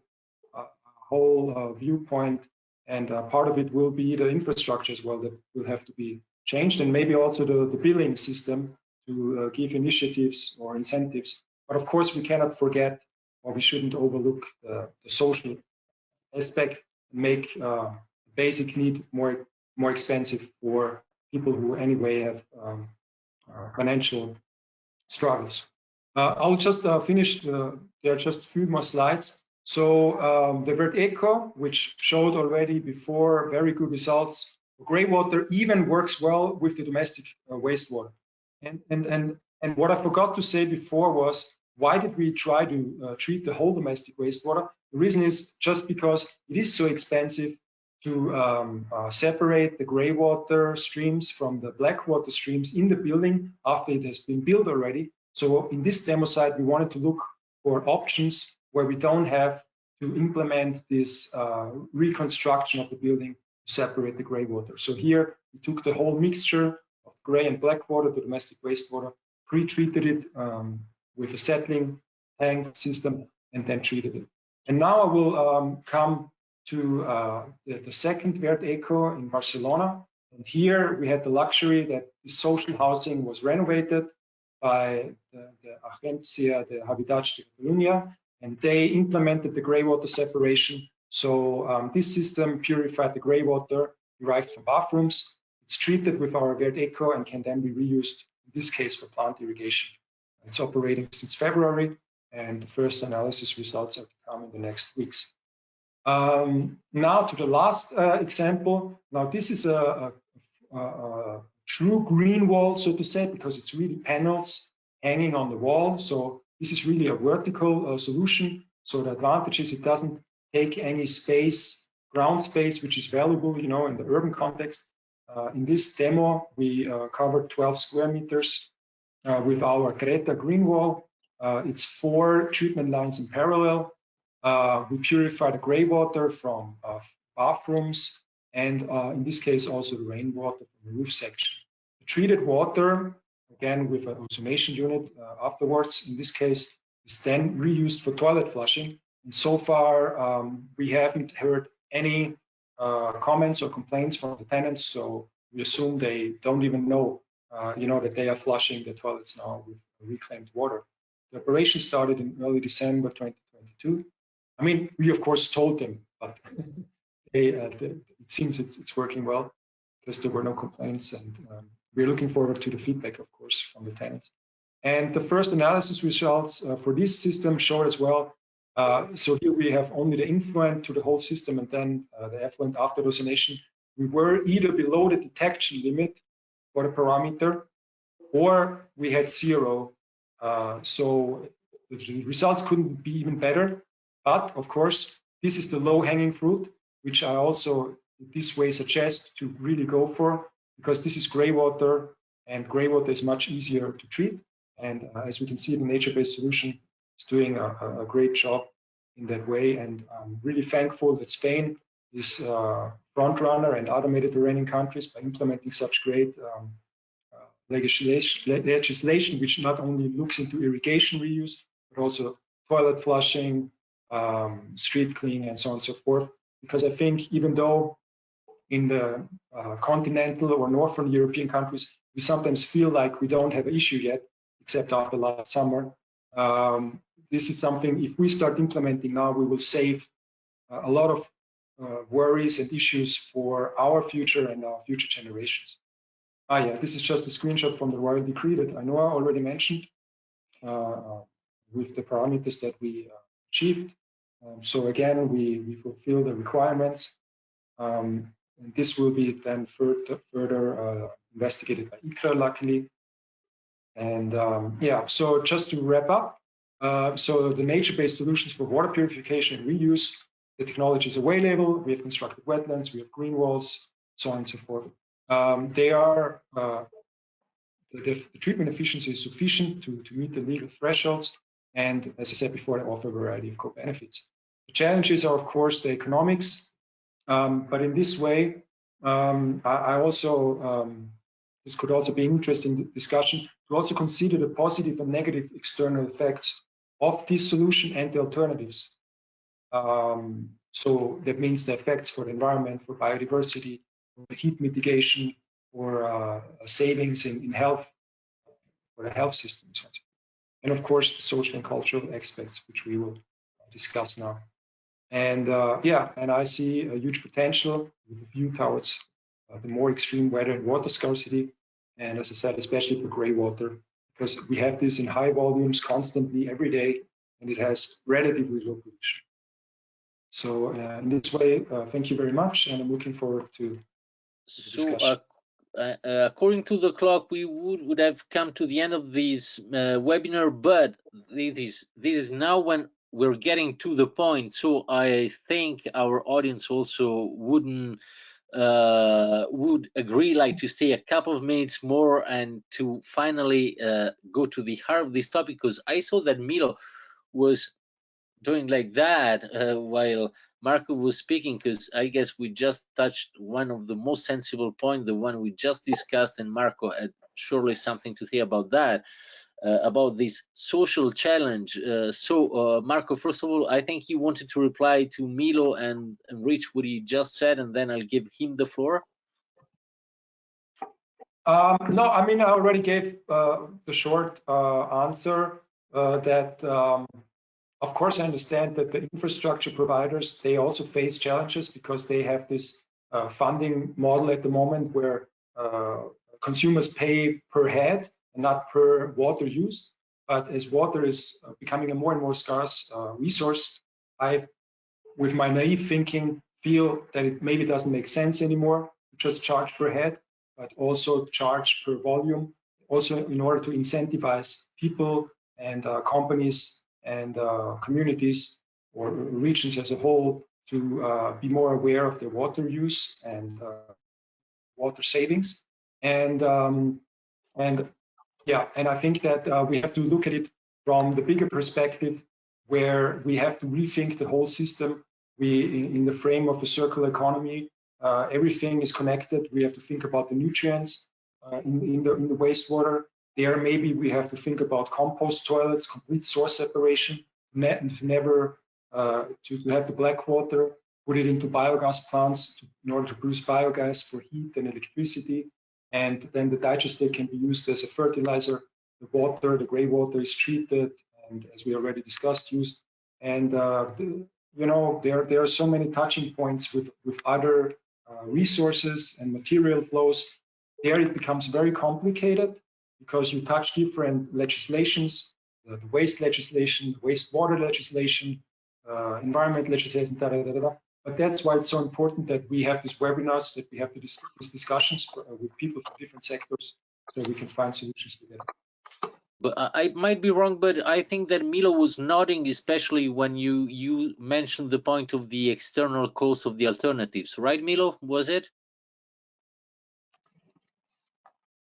S2: viewpoint, and part of it will be the infrastructure as well that will have to be changed, and maybe also the billing system to give initiatives or incentives. But of course, we cannot forget, or we shouldn't overlook the social aspect, and make basic need more expensive for people who anyway have financial struggles. I'll just finish. There are just a few more slides. So the WERT-ECO, which showed already before very good results, grey water even works well with the domestic wastewater. And what I forgot to say before was, why did we try to treat the whole domestic wastewater? The reason is just because it is so expensive to separate the grey water streams from the black water streams in the building after it has been built already. So in this demo site, we wanted to look for options where we don't have to implement this reconstruction of the building to separate the grey water. So here we took the whole mixture of grey and black water, the domestic wastewater, pre-treated it with a settling tank system, and then treated it. And now I will come to the second WERT-ECO in Barcelona. And here we had the luxury that the social housing was renovated by the Agencia de Habitatge de Catalunya, and they implemented the grey water separation. So this system purified the grey water derived from bathrooms. It's treated with our WERT-ECO and can then be reused, in this case, for plant irrigation. It's operating since February, and the first analysis results are to come in the next weeks. Now to the last example. Now this is a true green wall, so to say, because it's really panels hanging on the wall. So this is really a vertical solution. So the advantage is it doesn't take any space, ground space, which is valuable, in the urban context. In this demo, we covered 12 square meters with our Greta green wall. It's 4 treatment lines in parallel. We purify the grey water from bathrooms, and in this case also the rainwater from the roof section. The treated water, again with an ozonation unit afterwards, in this case, is then reused for toilet flushing. And so far, we haven't heard any comments or complaints from the tenants, so we assume they don't even know you know, that they are flushing the toilets now with reclaimed water. The operation started in early December 2022. I mean, we of course told them, but it seems it's working well because there were no complaints, and we're looking forward to the feedback, of course, from the tenants. And the first analysis results for this system showed as well. So here we have only the influent to the whole system, and then the effluent after ozonation. We were either below the detection limit for the parameter, or we had 0. So the results couldn't be even better. But of course, this is the low-hanging fruit, which I also this way suggest to really go for, because this is gray water, and gray water is much easier to treat. And as we can see, the nature-based solution is doing a great job in that way. And I'm really thankful that Spain is front runner and other Mediterranean countries by implementing such great legislation, which not only looks into irrigation reuse, but also toilet flushing, street cleaning, and so on and so forth. Because I think even though in the continental or northern European countries, we sometimes feel like we don't have an issue yet, except after last summer. This is something, if we start implementing now, we will save a lot of worries and issues for our future and our future generations. Yeah, this is just a screenshot from the royal decree that I know I already mentioned with the parameters that we achieved. So again, we fulfill the requirements. And this will be then further investigated by ICRA, luckily. And yeah, so just to wrap up, so the nature-based solutions for water purification and reuse, the technology is available. We have constructed wetlands, we have green walls, so on and so forth. They are the treatment efficiency is sufficient to meet the legal thresholds, and as I said before, they offer a variety of co-benefits. The challenges are, of course, the economics, but in this way, I also this could also be an interesting discussion to also consider the positive and negative external effects of this solution and the alternatives. So that means the effects for the environment, for biodiversity, for heat mitigation, or savings in health, for the health system, and of course the social and cultural aspects, which we will discuss now. And yeah, and I see a huge potential with a view towards the more extreme weather and water scarcity, and as I said, especially for gray water, because we have this in high volumes constantly every day, and it has relatively low pollution. So in this way, thank you very much, and I'm looking forward to the discussion.
S1: According to the clock, we would have come to the end of this webinar, but this is now when we're getting to the point. So I think our audience also would agree, like, to stay a couple of minutes more and to finally go to the heart of this topic, because I saw that Milo was doing like that while Marco was speaking, because I guess we just touched one of the most sensible points, the one we just discussed, and Marco had surely something to say about that, about this social challenge. So Marco, first of all, I think you wanted to reply to Milo and enrich what he just said, and then I'll give him the floor.
S2: No, I mean, I already gave the short answer that of course, I understand that the infrastructure providers, they also face challenges because they have this funding model at the moment where consumers pay per head and not per water used. But as water is becoming a more and more scarce resource, I, with my naive thinking, feel that it maybe doesn't make sense anymore to just charge per head, but also charge per volume, also in order to incentivize people and companies and communities or regions as a whole to be more aware of their water use and water savings. And yeah, and I think that we have to look at it from the bigger perspective, where we have to rethink the whole system. In the frame of a circular economy, everything is connected. We have to think about the nutrients in the wastewater. There, maybe we have to think about compost toilets, complete source separation, to have the black water, put it into biogas plants in order to produce biogas for heat and electricity. and then the digestate can be used as a fertilizer. The water, the gray water, is treated, and as we already discussed, used. And you know, there are so many touching points with other resources and material flows. There it becomes very complicated because you touch different legislations, the waste legislation, the wastewater legislation, environment legislation, da, da, da, da. But that's why it's so important that we have these webinars, that we have these discussions with people from different sectors, so we can find solutions together.
S1: But I might be wrong, but I think that Milo was nodding, especially when you mentioned the point of the external cost of the alternatives, right, Milo? Was it?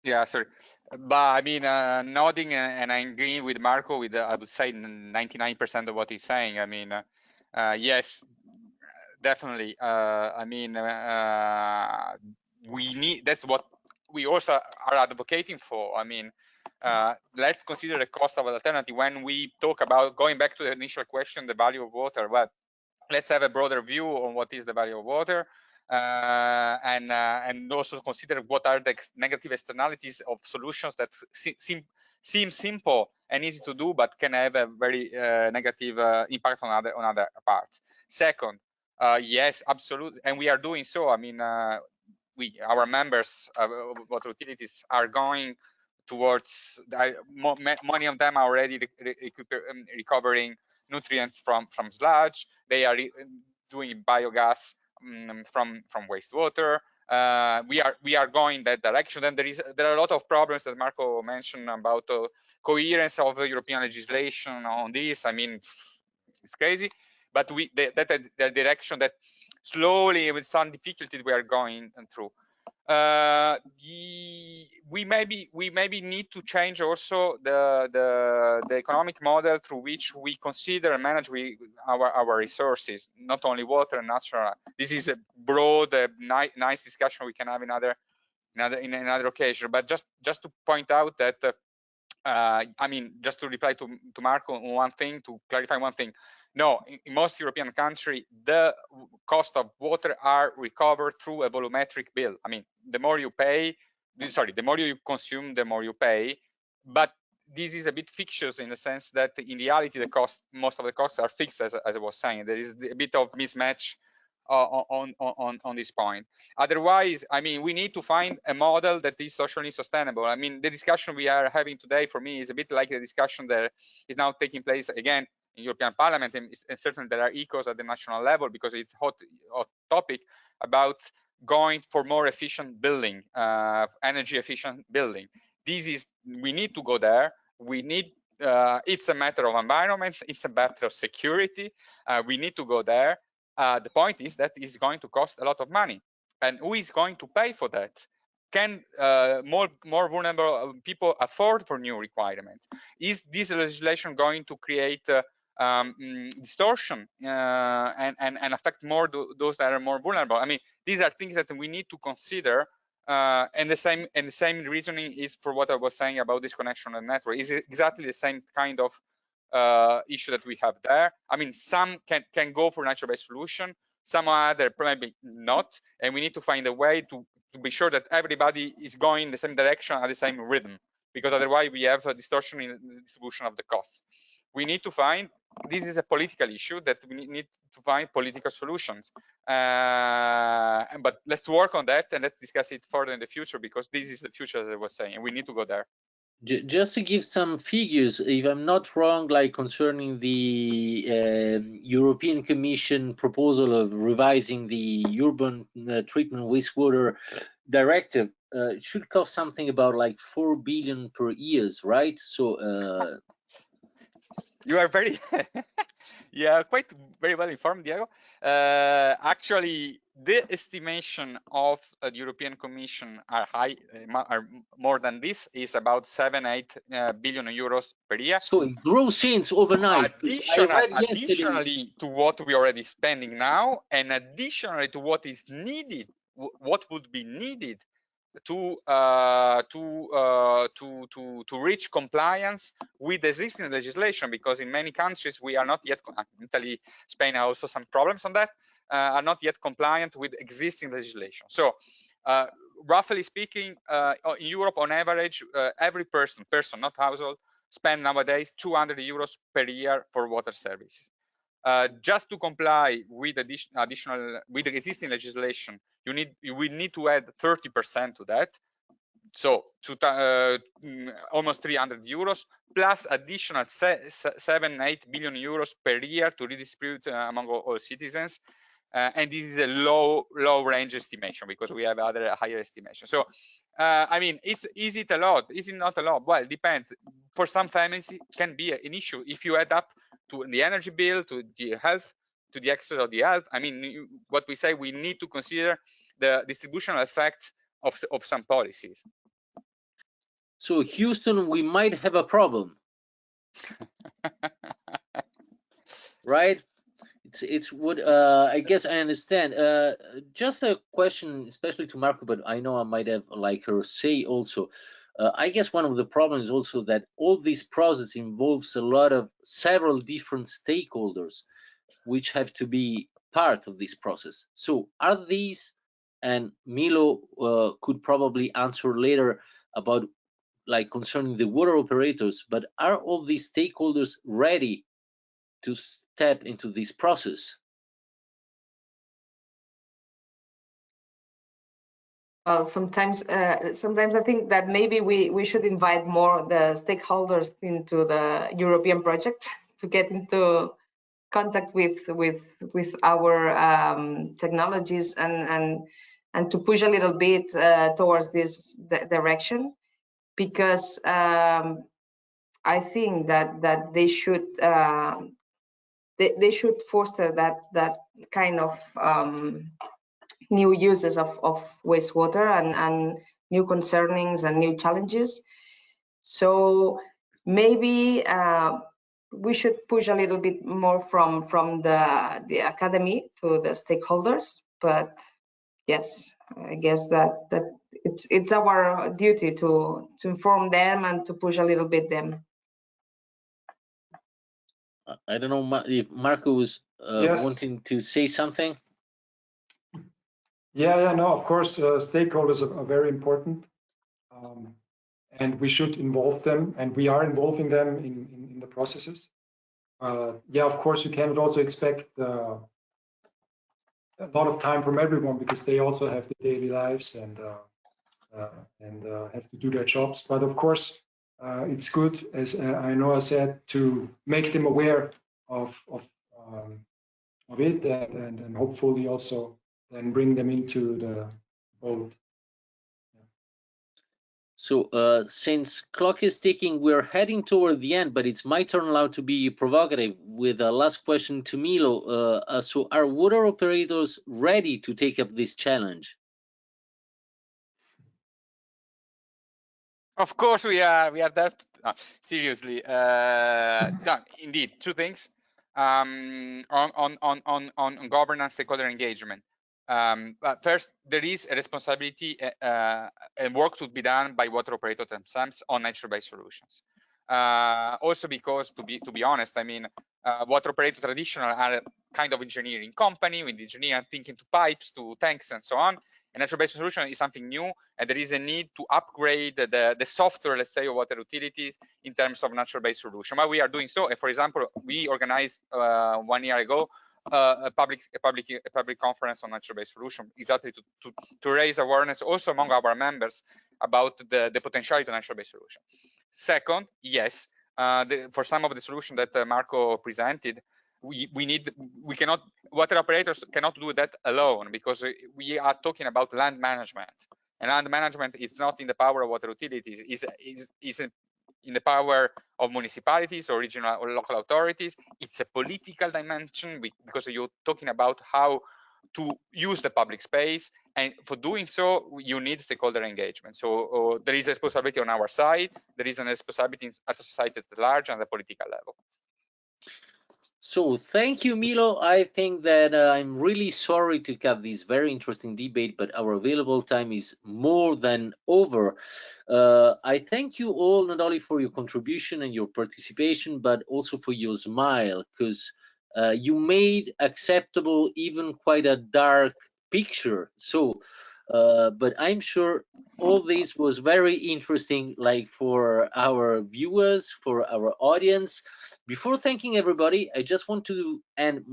S3: Yeah, sorry, but I mean, nodding and I agree with Marco with I would say 99% of what he's saying. I mean, yes, definitely. I mean, we need. That's what we also are advocating for. I mean, let's consider the cost of alternative when we talk about going back to the initial question, the value of water. But let's have a broader view on what is the value of water. And also consider what are the negative externalities of solutions that seem simple and easy to do, but can have a very negative impact on other parts. Second, yes, absolutely, and we are doing so. I mean, our members of water utilities are going towards many of them are already recovering nutrients from sludge. They are doing biogas from wastewater. We are going that direction. Then there are a lot of problems that Marco mentioned about coherence of European legislation on this. I mean, it's crazy, but that the direction that slowly with some difficulty we are going through. We maybe need to change also the economic model through which we consider and manage our resources, not only water and natural. This is a broad, nice discussion we can have in another occasion. But just to point out that, I mean, just to reply to Marco on one thing, to clarify one thing. No, in most European countries, the cost of water are recovered through a volumetric bill. I mean, the more you pay, the more you consume, the more you pay. But this is a bit fictitious in the sense that in reality, most of the costs are fixed, as I was saying. There is a bit of mismatch on this point. Otherwise, I mean, we need to find a model that is socially sustainable. I mean, the discussion we are having today for me is a bit like the discussion that is now taking place again in European Parliament, and certainly there are echoes at the national level because it's hot topic about going for more efficient building, energy efficient building. We need to go there. We need. It's a matter of environment. It's a matter of security. We need to go there. The point is that it's going to cost a lot of money, and who is going to pay for that? Can more vulnerable people afford for new requirements? Is this legislation going to create distortion and affect more those that are more vulnerable? I mean, these are things that we need to consider. And the same reasoning is for what I was saying about disconnection of the network. Is exactly the same kind of issue that we have there. I mean, some can go for natural-based solution, some other probably not, and we need to find a way to be sure that everybody is going in the same direction at the same rhythm, because otherwise we have a distortion in the distribution of the costs. We need to find, this is a political issue that we need to find political solutions. But let's work on that and let's discuss it further in the future, because this is the future, as I was saying, and we need to go there.
S1: Just to give some figures, if I'm not wrong, like concerning the European Commission proposal of revising the urban treatment wastewater directive, it should cost something about like 4 billion per year, right? So
S3: you are very quite very well informed, Diego. Actually, the estimation of the European Commission are more than this, is about 7-8 billion euros per year.
S1: So it grows since overnight.
S3: Additionally to what we are already spending now, and additionally to what is needed, what would be needed to reach compliance with existing legislation, because in many countries we are not yet, Italy, Spain have also some problems on that, are not yet compliant with existing legislation. So roughly speaking, in Europe, on average, every person, not household, spend nowadays 200 euros per year for water services. Just to comply with with the existing legislation, you will need to add 30% to that. So almost 300 euros plus additional 7-8 billion euros per year to redistribute among all citizens. And this is a low range estimation, because we have other higher estimation. So I mean, is it a lot? Is it not a lot? Well, it depends. For some families, it can be an issue if you add up to the energy bill, to the health, to the excess of the health. I mean, what we say, we need to consider the distributional effect of some policies.
S1: So Houston, we might have a problem, right? It's what I guess I understand. Just a question, especially to Marco, but I know I might have like her say also. I guess one of the problems is also that all this process involves a lot of several different stakeholders, which have to be part of this process. So are these, and Milo could probably answer later about like concerning the water operators, but are all these stakeholders ready to step into this process?
S4: Well, sometimes I think that maybe we should invite more the stakeholders into the European project to get into contact with our technologies and to push a little bit towards this direction, because I think that they should foster that kind of new uses of wastewater and new concernings and new challenges. So maybe we should push a little bit more from the academy to the stakeholders. But yes, I guess that it's our duty to inform them and to push a little bit them.
S1: I don't know if Marco was
S2: Yes.
S1: wanting to say something.
S2: Yeah, no, of course, stakeholders are very important, and we should involve them, and we are involving them in the processes. Yeah, of course, you cannot also expect a lot of time from everyone, because they also have the daily lives and have to do their jobs. But of course, it's good, as I know I said, to make them aware of it, and hopefully also then bring them into the fold.
S1: So since clock is ticking, we're heading toward the end, but it's my turn now to be provocative with a last question to Milo. So are water operators ready to take up this challenge?
S3: Of course we are there. Seriously, no, indeed, two things on governance, stakeholder engagement. But first, there is a responsibility and work to be done by water operators themselves on nature-based solutions. Also because, to be honest, I mean, water operators traditional are a kind of engineering company with engineering thinking to pipes, to tanks, and so on. A nature-based solution is something new, and there is a need to upgrade the software, let's say, of water utilities in terms of nature-based solution. But we are doing so. And for example, we organized 1 year ago a public conference on nature-based solution, exactly to raise awareness also among our members about the potentiality of nature-based solution. Second, yes, for some of the solution that Marco presented, water operators cannot do that alone, because we are talking about land management, and land management is not in the power of water utilities, is in the power of municipalities or regional or local authorities. It's a political dimension, because you're talking about how to use the public space, and for doing so you need stakeholder engagement. So there is a responsibility on our side, there is a responsibility at the society at large and the political level.
S1: So thank you, Milo. I think that I'm really sorry to cut this very interesting debate, but our available time is more than over. I thank you all not only for your contribution and your participation, but also for your smile, because you made acceptable even quite a dark picture. So but I'm sure all this was very interesting, like for our viewers, for our audience. Before thanking everybody, I just want to end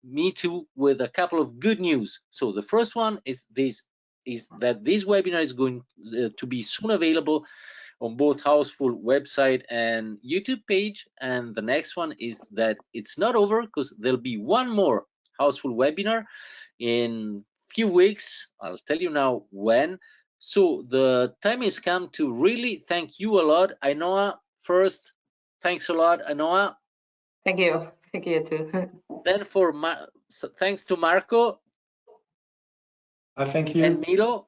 S1: me too with a couple of good news. So the first one is that this webinar is going to be soon available on both Houseful website and YouTube page. And the next one is that it's not over, because there'll be one more Houseful webinar in few weeks. I'll tell you now when. So the time has come to really thank you a lot. Ainhoa, first, thanks a lot, Ainhoa.
S4: Thank you too.
S1: Then thanks to Marco.
S2: Thank you.
S1: And Milo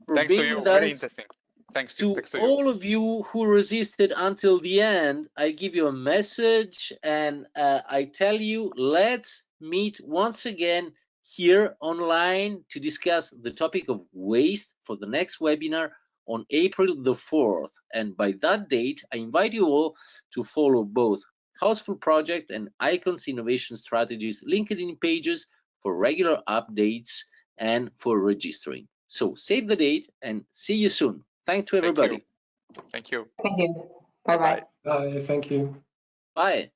S1: for
S3: Thanks
S1: being
S3: to you.
S1: with
S3: Very
S1: us.
S3: interesting. Thanks
S1: To
S3: you.
S1: all of you who resisted until the end, I give you a message, and I tell you, let's meet once again here online to discuss the topic of waste for the next webinar on April the 4th. And by that date, I invite you all to follow both Houseful Project and Icons Innovation Strategies LinkedIn pages for regular updates and for registering. So save the date and see you soon. Thanks to everybody.
S3: Thank you.
S4: Thank you. Bye-bye.
S2: Bye. Thank you.
S1: Bye.